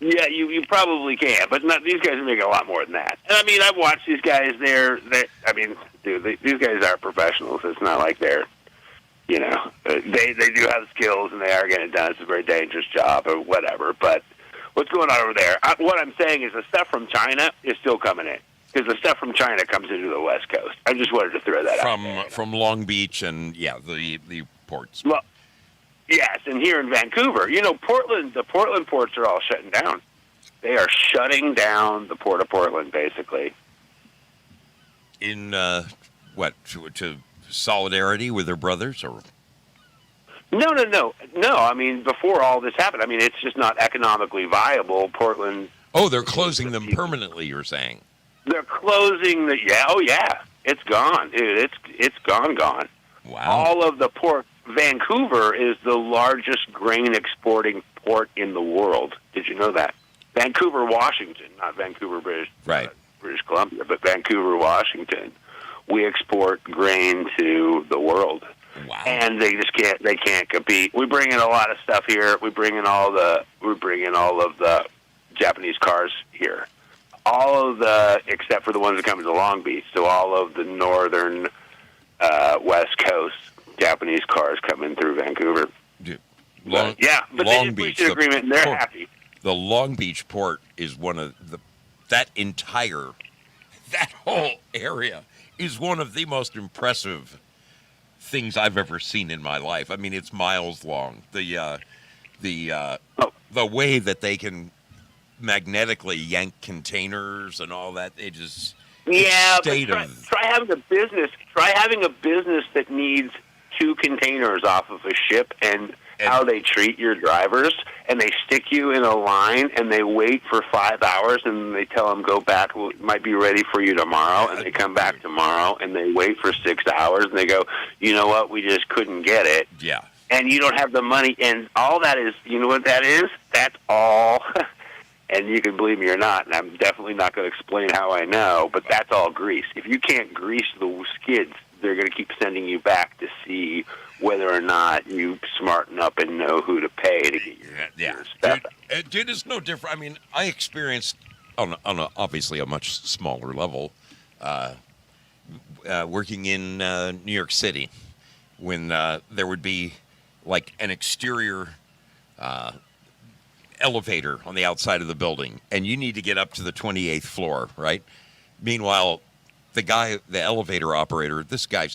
Yeah, you probably can, but these guys are making a lot more than that. And I mean, I've watched these guys. I mean, dude, these guys are professionals. It's not like they're, you know, they do have skills and they are getting it done. It's a very dangerous job or whatever. But what's going on over there? What I'm saying is the stuff from China is still coming in because the stuff from China comes into the West Coast. I just wanted to throw that out there. From Long Beach and the ports. Well, yes, and here in Vancouver, you know, the Portland ports are all shutting down. They are shutting down the Port of Portland, basically. In to solidarity with their brothers, or No. I mean, before all this happened, I mean, it's just not economically viable. Portland. Oh, they're closing them permanently. You're saying they're closing the? Yeah. Oh, yeah. It's gone, dude. It's gone. Wow. All of the ports. Vancouver is the largest grain exporting port in the world. Did you know that? Vancouver, Washington, not Vancouver, British Columbia, but Vancouver, Washington. We export grain to the world. Wow. And they just can't compete. We bring in a lot of stuff here. We bring in all of the Japanese cars here. Except for the ones that come to Long Beach. So all of the northern West Coast Japanese cars coming through Vancouver. Long they just Beach, reached an agreement and they're happy. The Long Beach port is one of that whole area is one of the most impressive things I've ever seen in my life. I mean, it's miles long. The way that they can magnetically yank containers and all that, they just try having a business. Try having a business that needs 2 containers off of a ship and how they treat your drivers, and they stick you in a line and they wait for 5 hours and they tell them go back, it might be ready for you tomorrow, and they come back tomorrow and they wait for 6 hours and they go, you know what, we just couldn't get it. Yeah. And you don't have the money, and all that is, you know what that is? That's all, and you can believe me or not, and I'm definitely not going to explain how I know, but that's all grease. If you can't grease the skids, they're going to keep sending you back to see whether or not you smarten up and know who to pay to get your stuff. Dude, it's no different. I mean, I experienced on obviously a much smaller level working in New York City when there would be like an exterior elevator on the outside of the building, and you need to get up to the 28th floor, right? Meanwhile, the elevator operator,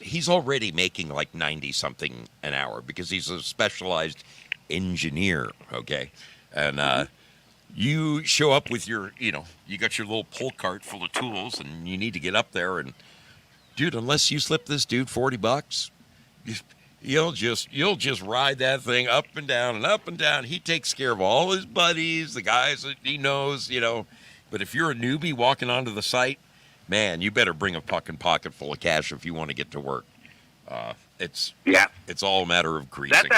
he's already making like 90-something an hour because he's a specialized engineer, okay? And you show up with you got your little pull cart full of tools, and you need to get up there, and dude, unless you slip this dude $40, you'll just ride that thing up and down and up and down. He takes care of all his buddies, the guys that he knows, But if you're a newbie walking onto the site, man, you better bring a fucking pocket full of cash if you want to get to work. It's all a matter of greasing.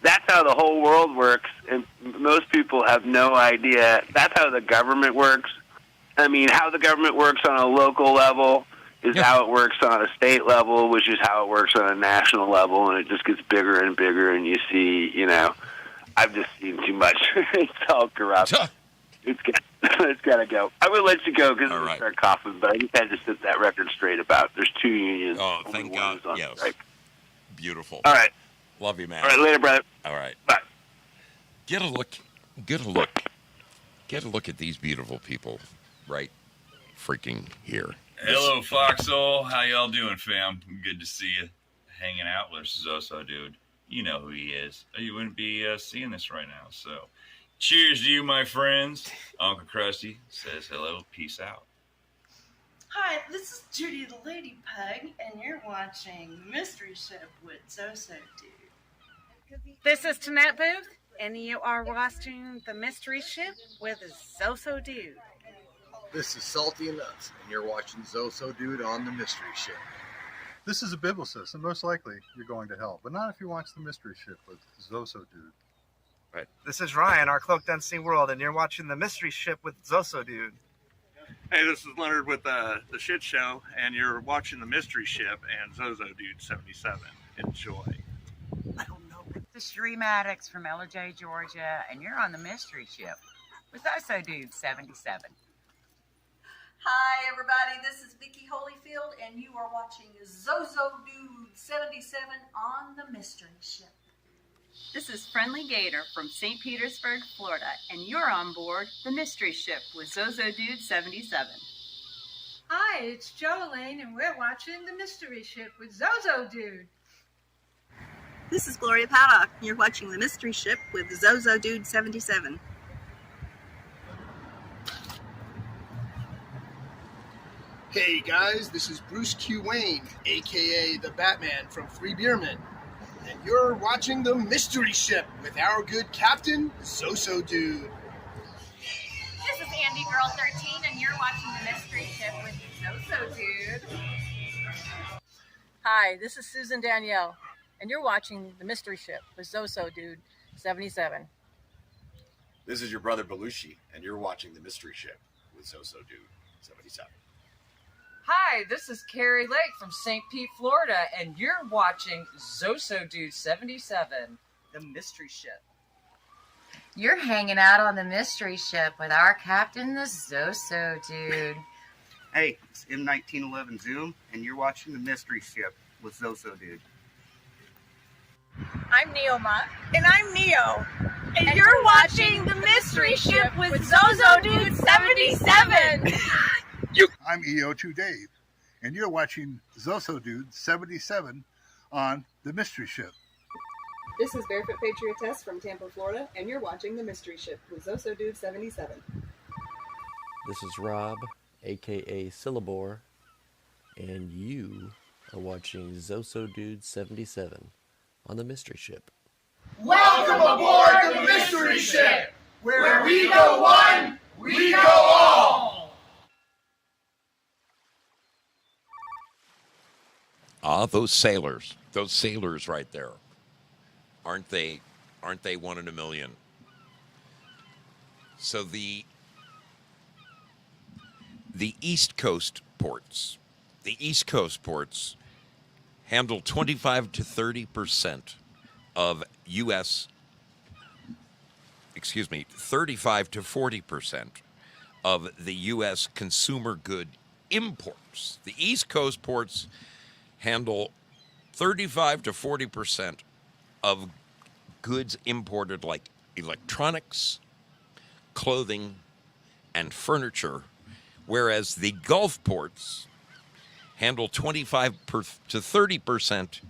That's how the whole world works, and most people have no idea. That's how the government works. I mean, how the government works on a local level is how it works on a state level, which is how it works on a national level, and it just gets bigger and bigger, and you see, I've just seen too much. It's all corrupt. It's got to go. I will let you go because I'm going to start coughing, but I just had to set that record straight about there's 2 unions. Oh, thank God. Yes. Strike. Beautiful. All right. Love you, man. All right, later, brother. All right. Bye. Get a look at these beautiful people right freaking here. Hello, Foxhole. How y'all doing, fam? Good to see you hanging out with Zoso, dude. You know who he is. You wouldn't be seeing this right now, so... Cheers to you, my friends. Uncle Krusty says hello. Peace out. Hi, this is Judy the Lady Pug, and you're watching The Mystery Ship with Zoso Dude. This is Tanette Booth, and you are watching The Mystery Ship with Zoso Dude. This is Salty and Nuts, and you're watching Zoso Dude on The Mystery Ship. This is a Biblicist, and most likely you're going to hell, but not if you watch The Mystery Ship with Zoso Dude. This is Ryan, our Cloaked Unseen World, and you're watching The Mystery Ship with Zoso Dude. Hey, this is Leonard with the Shit Show, and you're watching The Mystery Ship and Zozo Dude 77. Enjoy. This is Sheree Maddox from LJ, Georgia, and you're on The Mystery Ship with Zoso Dude 77. Hi, everybody. This is Vicki Holyfield, and you are watching Zozo Dude 77 on The Mystery Ship. This is Friendly Gator from St. Petersburg, Florida, and you're on board The Mystery Ship with Zozo Dude 77. Hi, it's Jolene, and we're watching The Mystery Ship with Zozo Dude. This is Gloria Paddock. You're watching The Mystery Ship with Zozo Dude 77. Hey guys, this is Bruce Q. Wayne, aka the Batman from Three Beermen, and you're watching The Mystery Ship with our good captain, Zoso Dude. This is Andy Girl 13, and you're watching The Mystery Ship with Zozo Dude. Hi, this is Susan Danielle, and you're watching The Mystery Ship with Zoso Dude 77. This is your brother Belushi, and you're watching The Mystery Ship with Zoso Dude 77. Hi, this is Carrie Lake from St. Pete, Florida, and you're watching Zoso Dude 77, The Mystery Ship. You're hanging out on The Mystery Ship with our captain, the Zoso Dude. Hey, it's M1911 Zoom, and you're watching The Mystery Ship with Zoso Dude. I'm Neoma. And I'm Neo. And you're watching The Mystery Ship with Zozo Dude 77. I'm EO2 Dave, and you're watching Zoso Dude 77 on The Mystery Ship. This is Barefoot Patriotess from Tampa, Florida, and you're watching The Mystery Ship with Zoso Dude 77. This is Rob, aka Syllabore, and you are watching Zoso Dude 77 on The Mystery Ship. Welcome aboard The Mystery Ship, where we go one, we go all. Ah, those sailors right there. Aren't they one in a million? So the East Coast ports handle 25 to 30% of 35 to 40% of the U.S. consumer good imports. The East Coast ports handle 35 to 40% of goods imported like electronics, clothing, and furniture, whereas the Gulf ports handle 25 to 30%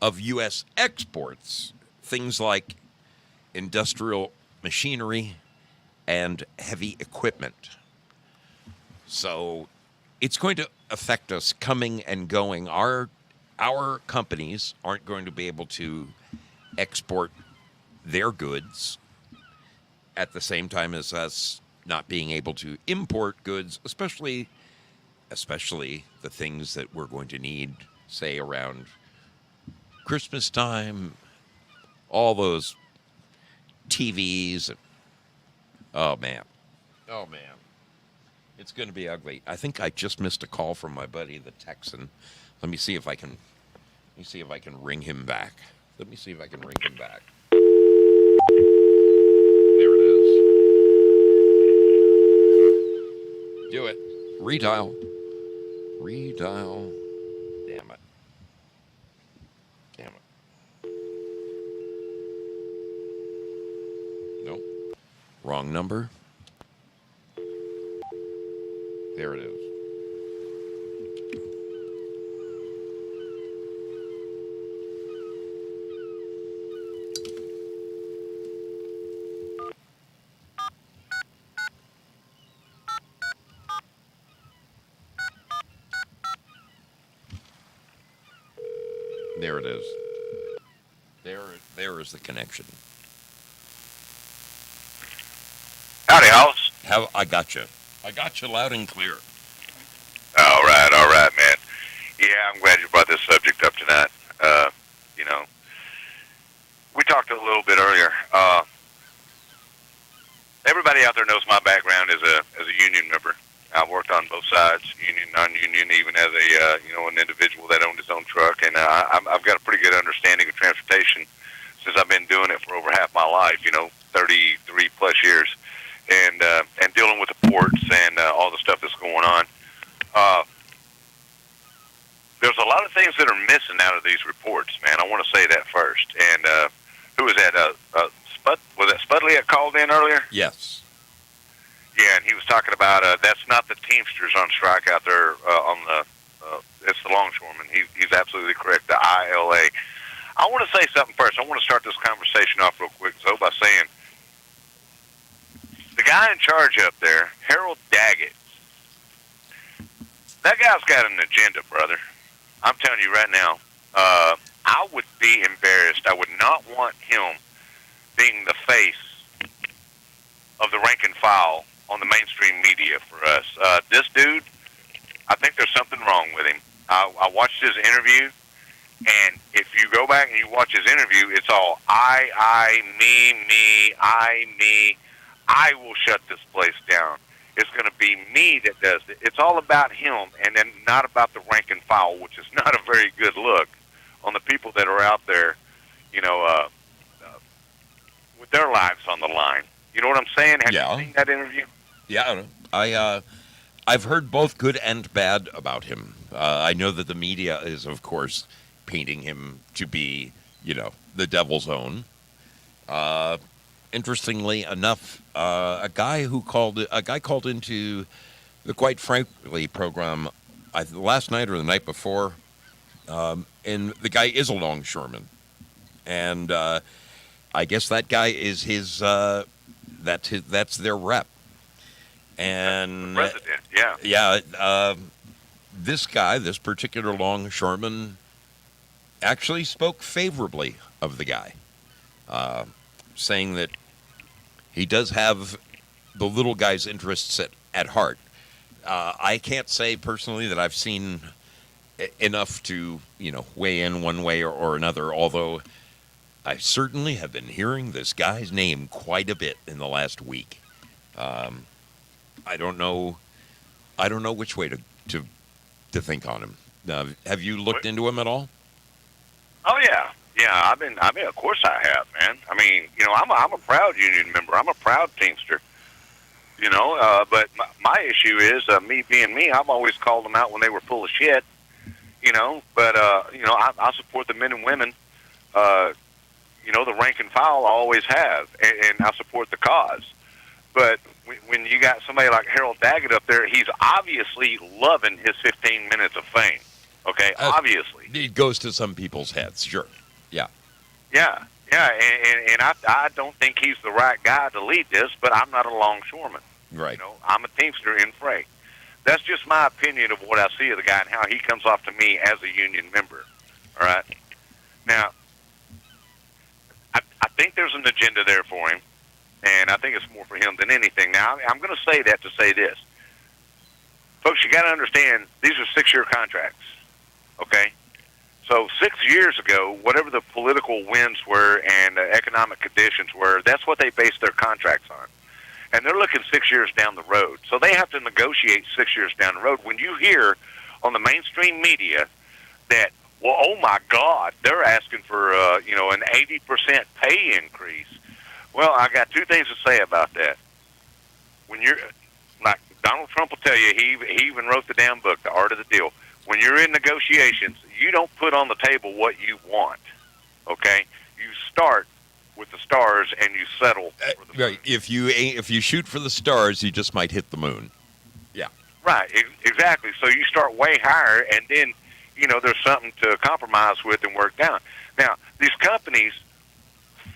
of U.S. exports, things like industrial machinery and heavy equipment. So it's going to affect us coming and going. Our companies aren't going to be able to export their goods at the same time as us not being able to import goods, especially the things that we're going to need, say, around Christmas time, all those TVs. Oh, man. It's going to be ugly. I think I just missed a call from my buddy, the Texan. Let me see if I can ring him back. There it is. Do it. Redial. Damn it. Nope. Wrong number. There it is. There it is. There is the connection. Howdy, Hollis. I got you loud and clear. All right, man. Yeah, I'm glad you brought this subject up tonight. We talked a little bit earlier. Everybody out there knows my background as a union member. I've worked on both sides, union, non-union, even as a an individual that owned his own truck, and I've got a pretty good understanding of transportation since I've been doing it for over half my life. 33 plus years, and dealing with the ports and all the stuff that's going on. There's a lot of things that are missing out of these reports, man. I want to say that first. And who was that? Was that Spudley that called in earlier? Yes. Yeah, and he was talking about that's not the Teamsters on strike out there on the it's the longshoremen. He's absolutely correct. The ILA. I want to say something first. I want to start this conversation off real quick, so by saying the guy in charge up there, Harold Daggett. That guy's got an agenda, brother. I'm telling you right now. I would be embarrassed. I would not want him being the face of the rank and file on the mainstream media for us. This dude, I think there's something wrong with him. I watched his interview, and if you go back and you watch his interview, it's all I, me, I will shut this place down. It's going to be me that does it. It's all about him, and then not about the rank and file, which is not a very good look on the people that are out there, with their lives on the line. You know what I'm saying? Have you seen that interview? Yeah, I've heard both good and bad about him. I know that the media is, of course, painting him to be, the devil's own. Interestingly enough, a guy called into the Quite Frankly program last night or the night before, and the guy is a longshoreman, and I guess that guy is his. That's their rep, and the president. Yeah. This particular longshoreman, actually spoke favorably of the guy, saying that he does have the little guy's interests at heart. I can't say personally that I've seen enough to, weigh in one way or another, although I certainly have been hearing this guy's name quite a bit in the last week. I don't know which way to think on him. Have you looked into him at all? Oh yeah. Yeah, I've been. Of course I have, man. I mean, I'm a proud union member. I'm a proud Teamster. But my issue is me being me. I've always called them out when they were full of shit. But I support the men and women. The rank and file I always have, and I support the cause. But when you got somebody like Harold Daggett up there, he's obviously loving his 15 minutes of fame. Okay, obviously. It goes to some people's heads, sure. Yeah. Yeah, and I don't think he's the right guy to lead this, but I'm not a longshoreman. Right. I'm a Teamster in freight. That's just my opinion of what I see of the guy and how he comes off to me as a union member. All right? Now, I think there's an agenda there for him, and I think it's more for him than anything. Now, I'm going to say that to say this. Folks, you got to understand, these are 6-year contracts, okay? So 6 years ago, whatever the political winds were and economic conditions were, that's what they based their contracts on. And they're looking 6 years down the road. So they have to negotiate 6 years down the road. When you hear on the mainstream media that, well, oh my God, they're asking for an 80% pay increase. Well, I got two things to say about that. When you're like Donald Trump will tell you, he even wrote the damn book, The Art of the Deal. When you're in negotiations, you don't put on the table what you want. Okay, you start with the stars and you settle for the moon. Right. If you shoot for the stars, you just might hit the moon. Yeah. Right. Exactly. So you start way higher, and then there's something to compromise with and work down. Now, these companies,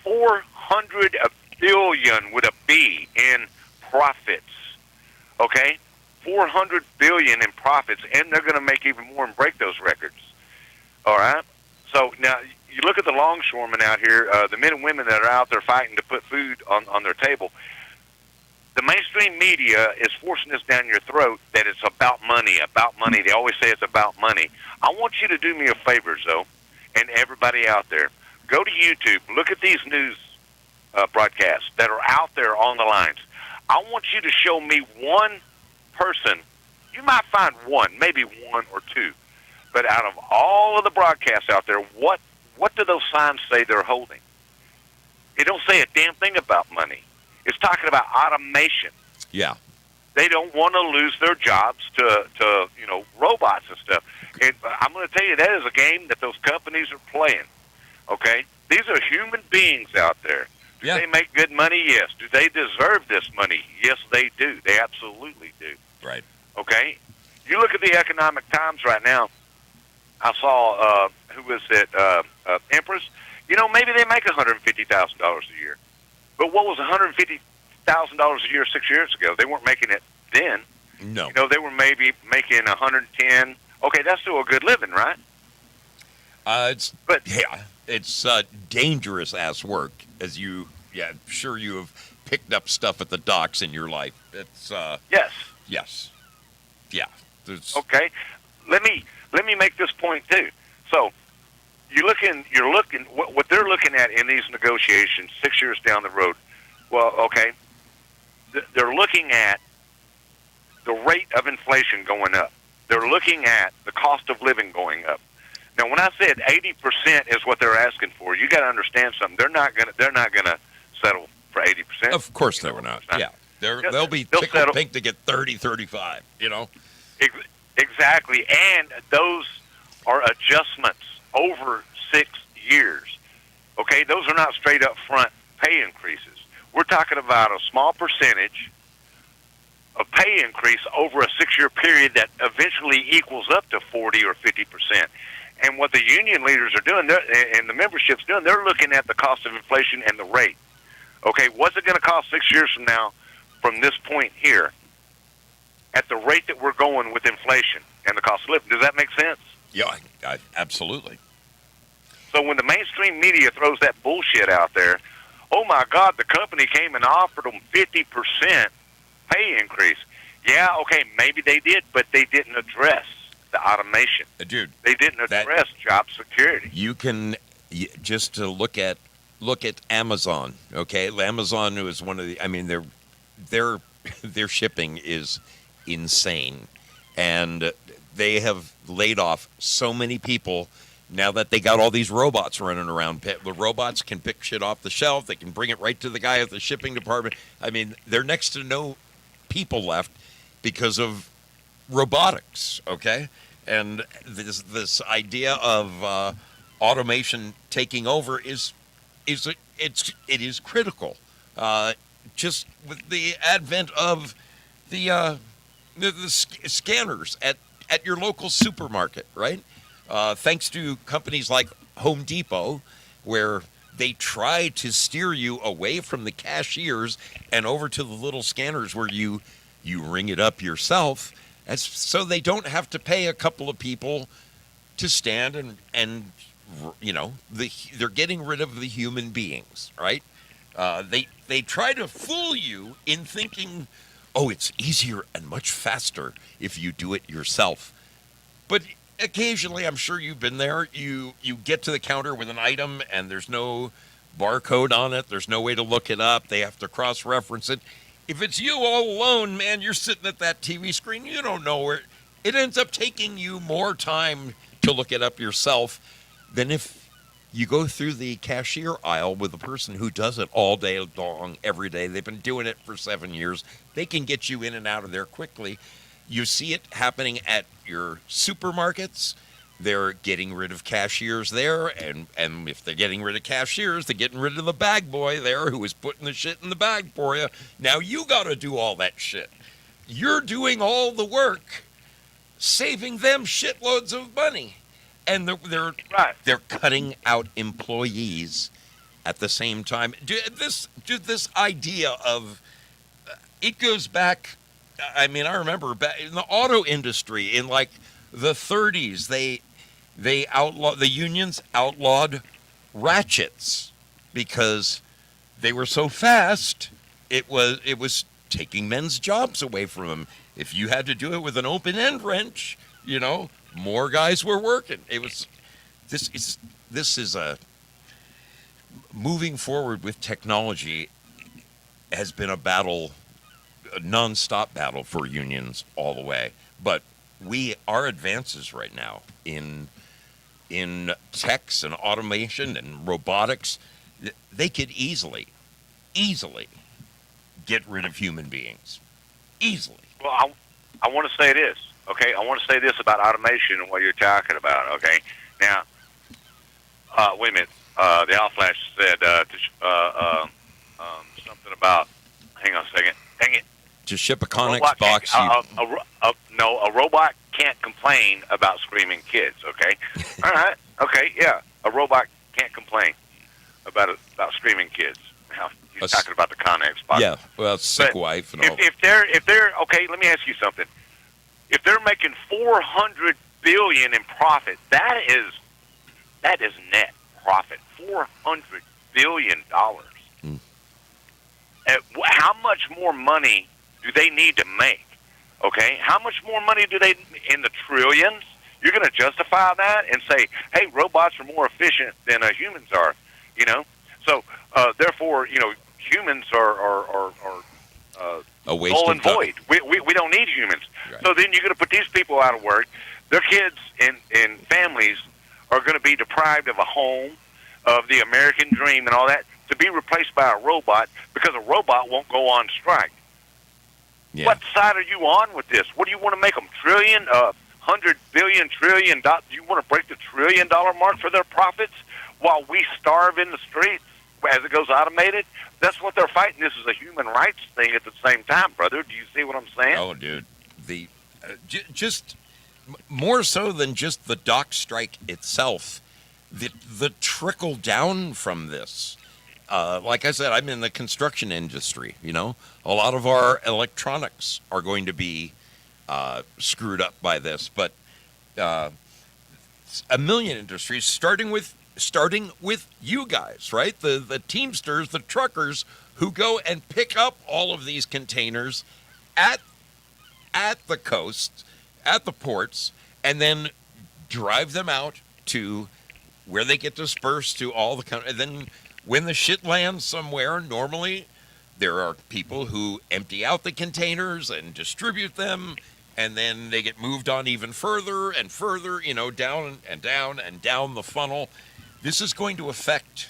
400 billion with a B in profits. Okay, 400 billion in profits, and they're going to make even more and break those records. All right. So now you look at the longshoremen out here, the men and women that are out there fighting to put food on their table. The mainstream media is forcing this down your throat that it's about money, about money. They always say it's about money. I want you to do me a favor, Zoe, and everybody out there. Go to YouTube. Look at these news broadcasts that are out there on the lines. I want you to show me one person You might find one, maybe one or two. But out of all of the broadcasts out there, what do those signs say they're holding? It don't say a damn thing about money. It's talking about automation. Yeah. They don't want to lose their jobs to robots and stuff. And I'm going to tell you, that is a game that those companies are playing. Okay? These are human beings out there. Do they make good money? Yes. Do they deserve this money? Yes, they do. They absolutely do. Right. Okay? You look at the economic times right now. I saw, who was it, Empress. Maybe they make $150,000 a year. But what was $150,000 a year 6 years ago? They weren't making it then. No. They were maybe making 110. Okay, that's still a good living, right? It's dangerous ass work, as you, I'm sure you have picked up stuff at the docks in your life. It's yes, yeah. Okay, let me make this point too. So you're looking what they're looking at in these negotiations 6 years down the road. Well, okay, they're looking at the rate of inflation going up. They're looking at the cost of living going up. Now, when I said 80% is what they're asking for, you got to understand something. They're not gonna settle for 80%. Of course they were not. Yeah, they'll be tickled pink to get 30, 35. Exactly, and those are adjustments over 6 years. Okay, those are not straight up front pay increases. We're talking about a small percentage of pay increase over a 6-year period that eventually equals up to 40 or 50%. And what the union leaders are doing, and the membership's doing, they're looking at the cost of inflation and the rate. Okay, what's it going to cost 6 years from now, from this point here, at the rate that we're going with inflation and the cost of living? Does that make sense? Yeah, absolutely. So when the mainstream media throws that bullshit out there, oh my God, the company came and offered them 50% pay increase. Yeah, okay, maybe they did, but they didn't address the automation. Dude, they didn't address job security. You can just to look at Amazon. Okay, Amazon is one of the. I mean, their shipping is insane, and they have laid off so many people. Now that they got all these robots running around, the robots can pick shit off the shelf. They can bring it right to the guy at the shipping department. I mean, they're next to no people left because of robotics. Okay, and this idea of automation taking over it is critical. Just with the advent of the scanners at your local supermarket, right? Thanks to companies like Home Depot, where they try to steer you away from the cashiers and over to the little scanners where you ring it up yourself, so they don't have to pay a couple of people to stand and they're getting rid of the human beings, right? They try to fool you in thinking, oh, it's easier and much faster if you do it yourself. But occasionally, I'm sure you've been there, you get to the counter with an item and there's no barcode on it. There's no way to look it up. They have to cross-reference it. If it's you all alone, man, you're sitting at that TV screen. You don't know where. It ends up taking you more time to look it up yourself than if you go through the cashier aisle with a person who does it all day long, every day. They've been doing it for 7 years. They can get you in and out of there quickly. You see it happening at your supermarkets. They're getting rid of cashiers there, and if they're getting rid of cashiers, they're getting rid of the bag boy there who was putting the shit in the bag for you. Now you got to do all that shit. You're doing all the work, saving them shitloads of money, and they're cutting out employees at the same time. This idea of it goes back. I mean, I remember back in the auto industry in like the 30s, the unions outlawed ratchets because they were so fast. It was taking men's jobs away from them. If you had to do it with an open end wrench, more guys were working. This is a moving forward with technology has been a battle a nonstop battle for unions all the way. But our advances right now in techs and automation and robotics, they could easily get rid of human beings. Easily. Well, I want to say this, okay? I want to say this about automation and what you're talking about, okay? Now, wait a minute. The Owl Flash said something about, hang on a second. Dang it. To ship a Connex box, no, a robot can't complain about screaming kids, okay? All right, okay, yeah. A robot can't complain about screaming kids. Now, he's talking about the Connex box. Yeah, well, sick wife and all. If they're okay, let me ask you something. If they're making $400 billion in profit, that is net profit. $400 billion. How much more money do they need to make? Okay, how much more money do they in the trillions? You're going to justify that and say, "Hey, robots are more efficient than humans are," you know? So therefore, you know, humans are a waste null of and time. void. We don't need humans. Right. So then you're going to put these people out of work. Their kids and families are going to be deprived of a home, of the American dream and all that, to be replaced by a robot because a robot won't go on strike. Yeah. What side are you on with this? What do you want to make them? Trillion, $100 billion, trillion? Do you want to break the $1 trillion mark for their profits while we starve in the streets as it goes automated? That's what they're fighting. This is a human rights thing at the same time, brother. Do you see what I'm saying? Oh, dude, just more so than just the dock strike itself, the trickle down from this. Like I said, I'm in the construction industry. You know, a lot of our electronics are going to be screwed up by this, but a million industries, starting with you guys, right? The Teamsters, the truckers who go and pick up all of these containers at the coast, at the ports, and then drive them out to where they get dispersed to all the country. And then when the shit lands somewhere, normally there are people who empty out the containers and distribute them, and then they get moved on even further and further, you know, down and down and down the funnel. This is going to affect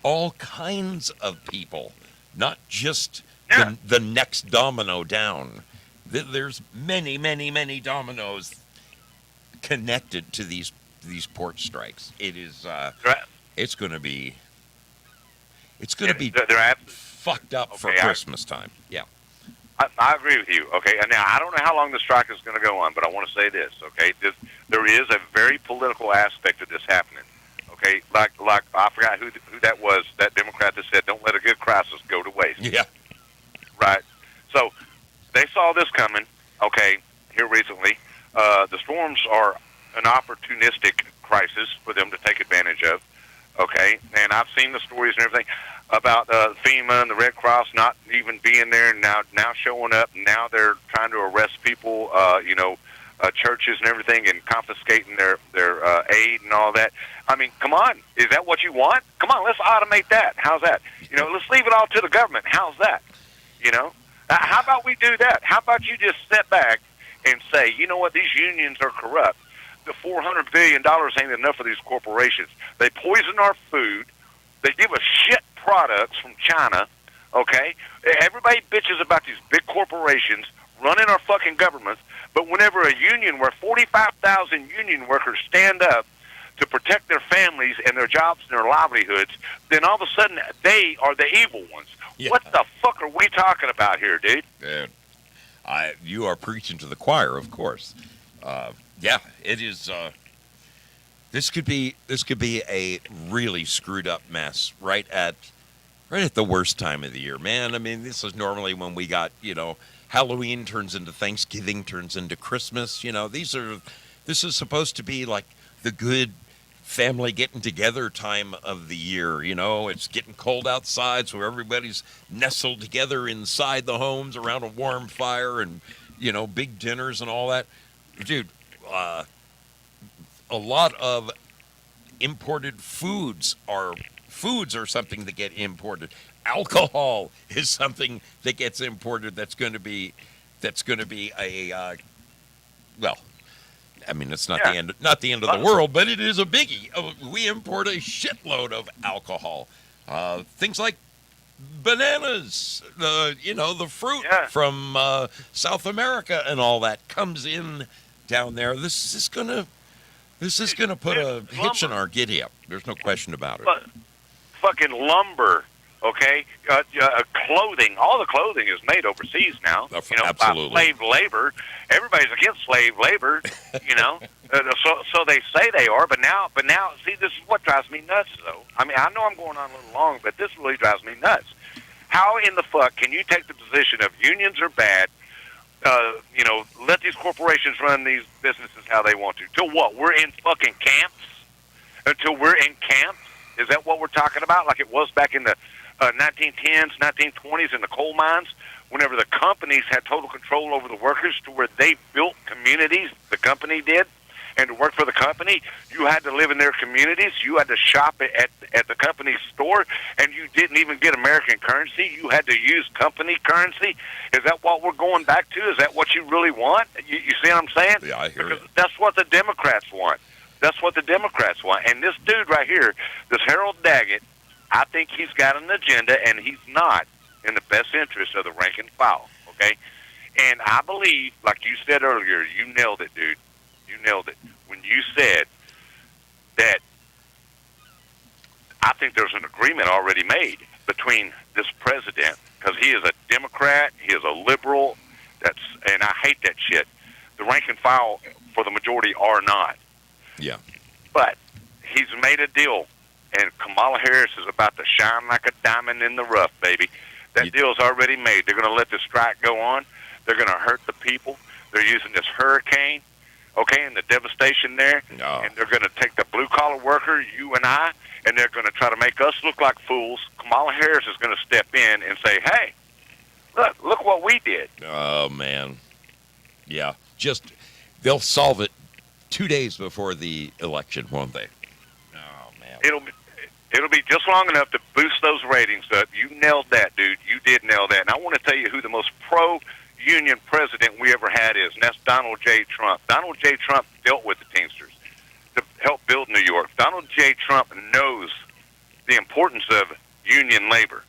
all kinds of people, not just the next domino down. There's many, many, many dominoes connected to these port strikes. It is. It's going to be. It's going to be fucked up for Christmas time. Yeah. I agree with you. Okay, and now I don't know how long the strike is going to go on, but I want to say this. Okay, there is a very political aspect of this happening. Okay, like I forgot who that was. That Democrat that said, "Don't let a good crisis go to waste." Yeah. Right. So they saw this coming. Okay, here recently, the storms are an opportunistic crisis for them to take advantage of. Okay, and I've seen the stories and everything about FEMA and the Red Cross not even being there, and now showing up. Now they're trying to arrest people, churches and everything, and confiscating their aid and all that. I mean, come on, is that what you want? Come on, let's automate that. How's that? You know, let's leave it all to the government. How's that? You know, how about we do that? How about you just step back and say, you know what, these unions are corrupt. The $400 billion ain't enough for these corporations. They poison our food. They give us shit products from China, okay? Everybody bitches about these big corporations running our fucking governments, but whenever a union where 45,000 union workers stand up to protect their families and their jobs and their livelihoods, then all of a sudden they are the evil ones. Yeah. What the fuck are we talking about here, dude? You are preaching to the choir, of course. Yeah, it is. This could be a really screwed up mess right at the worst time of the year, man. I mean, this is normally when we got, you know, Halloween turns into Thanksgiving, turns into Christmas. You know, this is supposed to be like the good family getting together time of the year. You know, it's getting cold outside, so everybody's nestled together inside the homes around a warm fire, and, you know, big dinners and all that. Dude, a lot of imported foods are something that get imported. alcohol is something that gets imported that's going to be a well, I mean, it's not the end of the world, but it is a biggie. We import a shitload of alcohol. Things like bananas, the fruit from South America and all that comes in down there. This is gonna put a hitch in our giddy up. There's no question about it. But fucking lumber, okay? Clothing. All the clothing is made overseas now. Absolutely. By slave labor. Everybody's against slave labor, so they say they are, but now, see, this is what drives me nuts, though. I mean, I know I'm going on a little long, but this really drives me nuts. How in the fuck can you take the position of unions are bad, let these corporations run these businesses how they want to? Till what? We're in fucking camps? Until we're in camps? Is that what we're talking about? Like it was back in the 1910s, 1920s in the coal mines, whenever the companies had total control over the workers to where they built communities, the company did, and to work for the company, you had to live in their communities, you had to shop at the company's store, and you didn't even get American currency. You had to use company currency. Is that what we're going back to? Is that what you really want? You see what I'm saying? Yeah, I hear because that's what the Democrats want. That's what the Democrats want. And this dude right here, this Harold Daggett, I think he's got an agenda, and he's not in the best interest of the rank and file, okay? And I believe, like you said earlier, you nailed it, dude. You nailed it. When you said that I think there's an agreement already made between this president, because he is a Democrat, he is a liberal, and I hate that shit. The rank and file, for the majority, are not. Yeah. But he's made a deal, and Kamala Harris is about to shine like a diamond in the rough, baby. That deal's already made. They're going to let the strike go on. They're going to hurt the people. They're using this hurricane, okay, and the devastation there. No. And they're going to take the blue-collar worker, you and I, and they're going to try to make us look like fools. Kamala Harris is going to step in and say, hey, look what we did. Oh, man. Yeah. They'll solve it 2 days before the election, won't they? Oh, man. It'll be just long enough to boost those ratings up. You nailed that, dude. You did nail that. And I want to tell you who the most pro-union president we ever had is, and that's Donald J. Trump. Donald J. Trump dealt with the Teamsters to help build New York. Donald J. Trump knows the importance of union labor,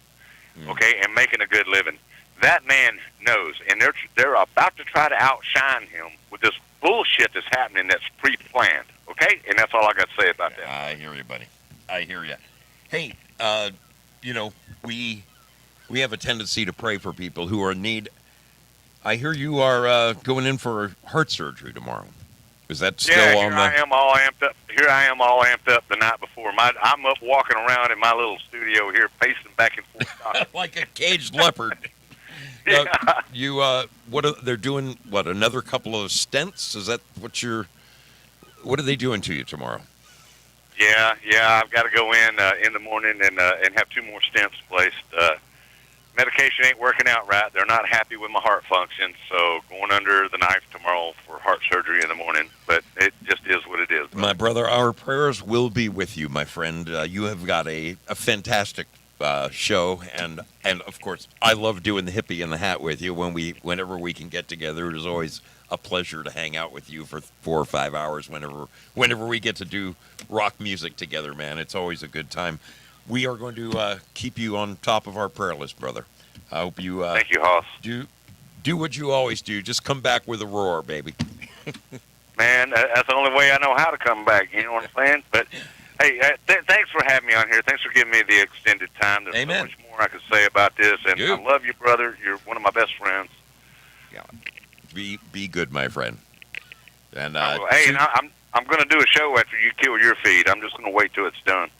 okay, and making a good living. That man knows, and they're about to try to outshine him with this bullshit that's happening that's pre-planned, okay? And that's all I got to say about that. I hear you, buddy. I hear you. Hey, we have a tendency to pray for people who are in need. I hear you are going in for heart surgery tomorrow. Is that still on the... I am all amped up. Here I am all amped up the night before. I'm up walking around in my little studio here, pacing back and forth. Like a caged leopard. Yeah. They're doing, another couple of stents? Is that what are they doing to you tomorrow? Yeah, I've got to go in the morning and have 2 more stents placed. Medication ain't working out right. They're not happy with my heart function, so going under the knife tomorrow for heart surgery in the morning. But it just is what it is. My brother, our prayers will be with you, my friend. You have got a fantastic show, and of course, I love doing the hippie in the hat with you. Whenever we can get together, it is always a pleasure to hang out with you for 4 or 5 hours. Whenever we get to do rock music together, man, it's always a good time. We are going to keep you on top of our prayer list, brother. I hope you thank you, Hoss. Do what you always do. Just come back with a roar, baby. Man, that's the only way I know how to come back. You know what I'm saying? But hey, thanks for having me on here. Thanks for giving me the extended time. There's Amen. so much more I could say about this, and I love you, brother. You're one of my best friends. Yeah, be good, my friend. And hey, and I'm going to do a show after you kill your feed. I'm just going to wait till it's done.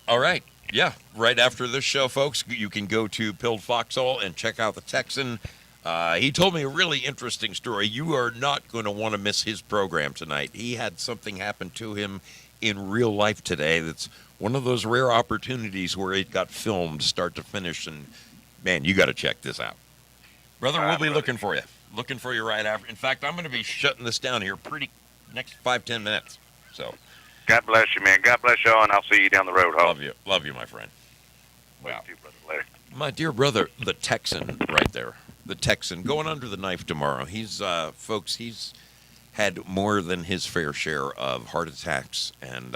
All right. Yeah, right after this show, folks, you can go to Pilled Foxhole and check out the Texan. He told me a really interesting story. You are not going to want to miss his program tonight. He had something happen to him in real life today that's one of those rare opportunities where it got filmed start to finish, and, man, you got to check this out. Brother, we'll be looking for you. Looking for you right after. In fact, I'm going to be shutting this down here next 5-10 minutes. So, God bless you, man. God bless y'all, and I'll see you down the road, Hoss. Love you, my friend. Wow. Love you, brother. Later. My dear brother, the Texan, right there. The Texan going under the knife tomorrow. He's, folks, he's had more than his fair share of heart attacks and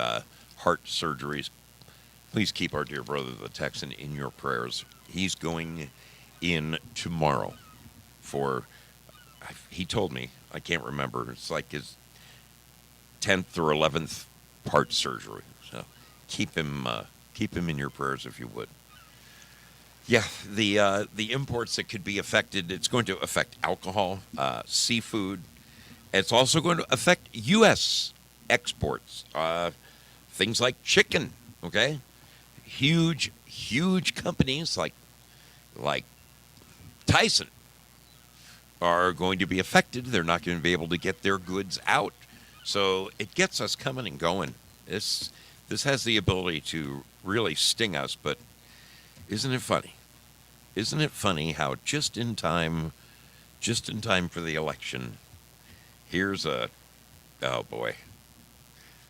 heart surgeries. Please keep our dear brother, the Texan, in your prayers. He's going in tomorrow for, he told me, I can't remember, it's like his 10th or 11th heart surgery. So keep him in your prayers if you would. Yeah, the imports that could be affected, it's going to affect alcohol, seafood. It's also going to affect U.S. exports, things like chicken, okay? Huge companies like Tyson are going to be affected. They're not going to be able to get their goods out. So it gets us coming and going. This has the ability to really sting us, but isn't it funny? Isn't it funny how just in time for the election, here's oh boy,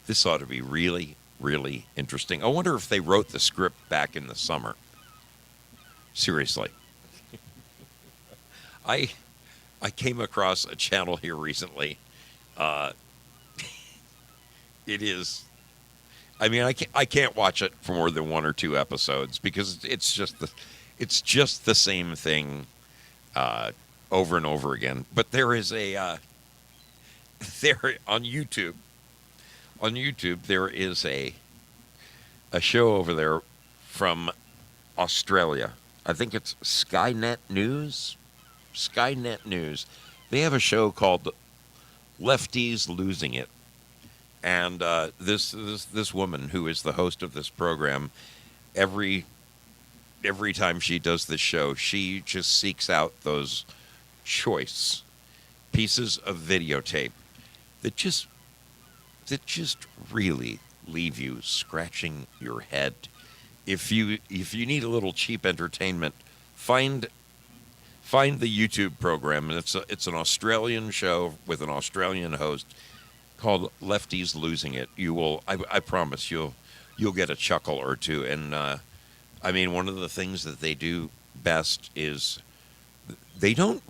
this ought to be really, really interesting. I wonder if they wrote the script back in the summer. Seriously. I came across a channel here recently. It is, I mean, I can't watch it for more than one or two episodes because it's just the same thing over and over again. But there is there on YouTube there is a show over there from Australia. I think it's Skynet News. They have a show called Lefties Losing It. And this woman who is the host of this program, every time she does this show, she just seeks out those choice pieces of videotape that just really leave you scratching your head. If you need a little cheap entertainment, find the YouTube program, and it's an Australian show with an Australian host called Lefties Losing It. You will, I promise, you'll get a chuckle or two. And I mean, one of the things that they do best is they don't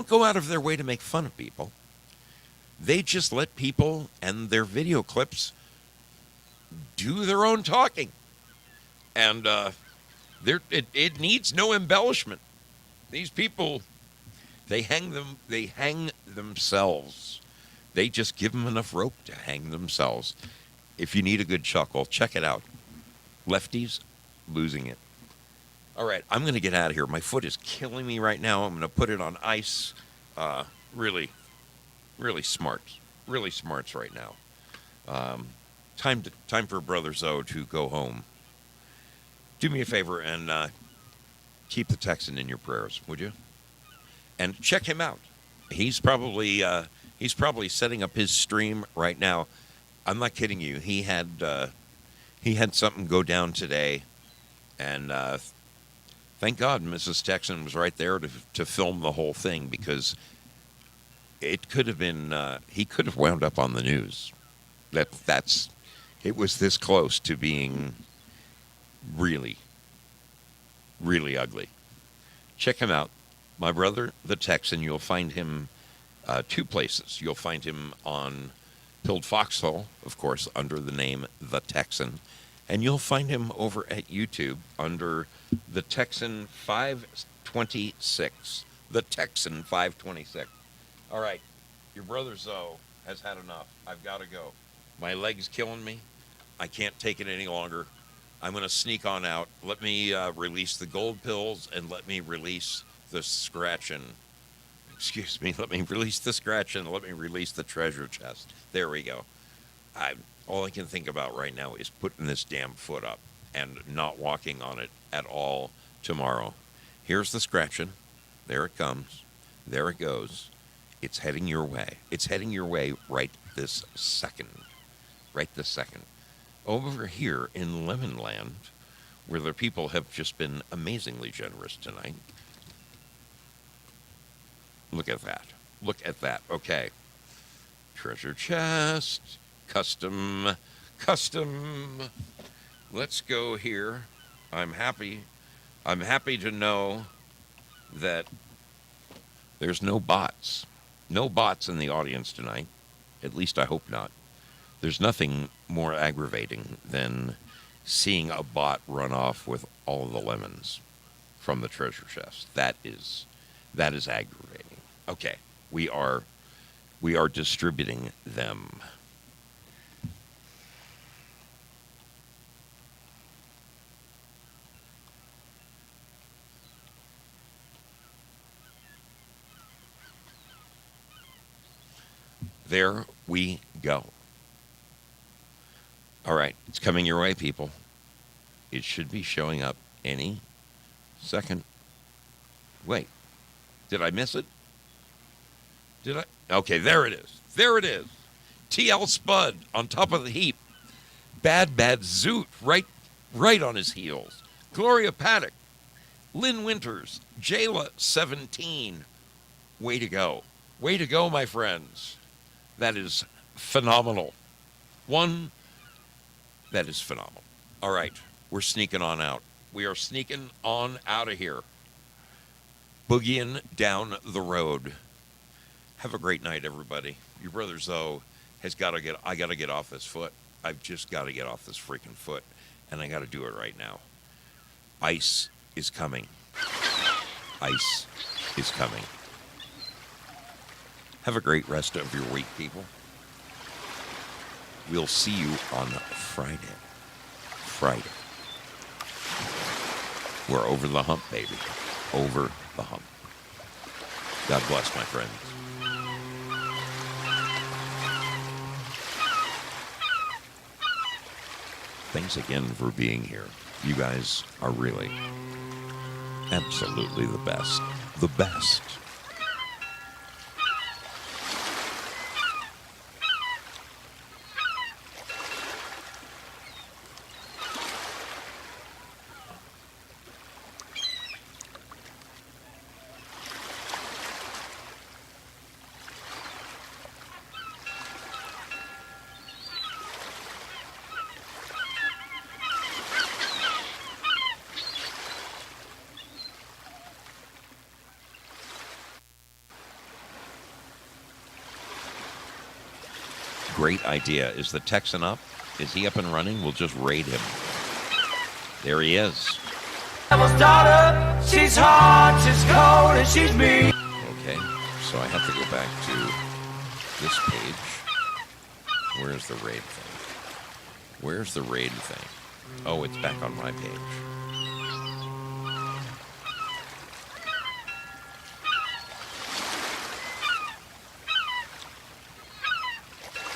go out of their way to make fun of people. They just let people and their video clips do their own talking. And it needs no embellishment. These people, they hang themselves. They just give them enough rope to hang themselves. If you need a good chuckle, check it out. Lefties Losing It. All right, I'm going to get out of here. My foot is killing me right now. I'm going to put it on ice. Really smarts. Really smarts right now. Time for Brother Zoe to go home. Do me a favor and keep the Texan in your prayers, would you? And check him out. He's probably setting up his stream right now. I'm not kidding you. He had something go down today, and thank God Mrs. Texan was right there to film the whole thing, because it could have been he could have wound up on the news. It was this close to being really, really ugly. Check him out. My brother, the Texan. You'll find him two places. You'll find him on Pilled Foxhole, of course, under the name The Texan. And you'll find him over at YouTube under The Texan 526. The Texan 526. All right. Your brother Zoe has had enough. I've got to go. My leg's killing me. I can't take it any longer. I'm going to sneak on out. Let me release the gold pills, and let me release the scratching. Excuse me. Let me release the scratch, and let me release the treasure chest. There we go. All I can think about right now is putting this damn foot up and not walking on it at all tomorrow. Here's the scratching. There it comes. There it goes. It's heading your way. It's heading your way right this second. Right this second. Over here in Lemonland, where the people have just been amazingly generous tonight. Look at that. Look at that. Okay. Treasure chest. Custom. Let's go here. I'm happy I'm happy to know that there's no bots. No bots in the audience tonight. At least I hope not. There's nothing more aggravating than seeing a bot run off with all of the lemons from the treasure chest. That is aggravating. Okay, we are distributing them. There we go. All right, it's coming your way, people. It should be showing up any second. Wait, did I miss it? Did I? Okay, there it is. There it is. TL Spud on top of the heap. Bad Zoot right on his heels. Gloria Paddock. Lynn Winters. Jayla 17. Way to go. Way to go, my friends. That is phenomenal. That is phenomenal. All right, we're sneaking on out. We are sneaking on out of here. Boogieing down the road. Have a great night, everybody. Your brother Zoe has got to get, I got to get off this foot. I've just got to get off this freaking foot, and I got to do it right now. Ice is coming. Ice is coming. Have a great rest of your week, people. We'll see you on Friday. We're over the hump, baby. Over the hump. God bless, my friends. Thanks again for being here. You guys are really absolutely the best. The best. Great idea. Is the Texan up? Is he up and running? We'll just raid him. There he is. Daughter, she's hot, she's cold, and she's mean. Okay, so I have to go back to this page. Where's the raid thing? Where's the raid thing? Oh, it's back on my page.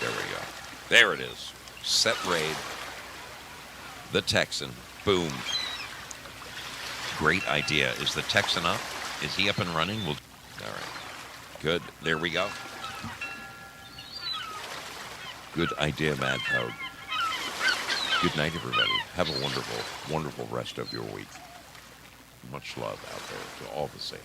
There we go. There it is. Set raid. The Texan. Boom. Great idea. Is the Texan up? Is he up and running? All right. Good. There we go. Good idea, Mad Code. Good night, everybody. Have a wonderful, wonderful rest of your week. Much love out there to all the sailors.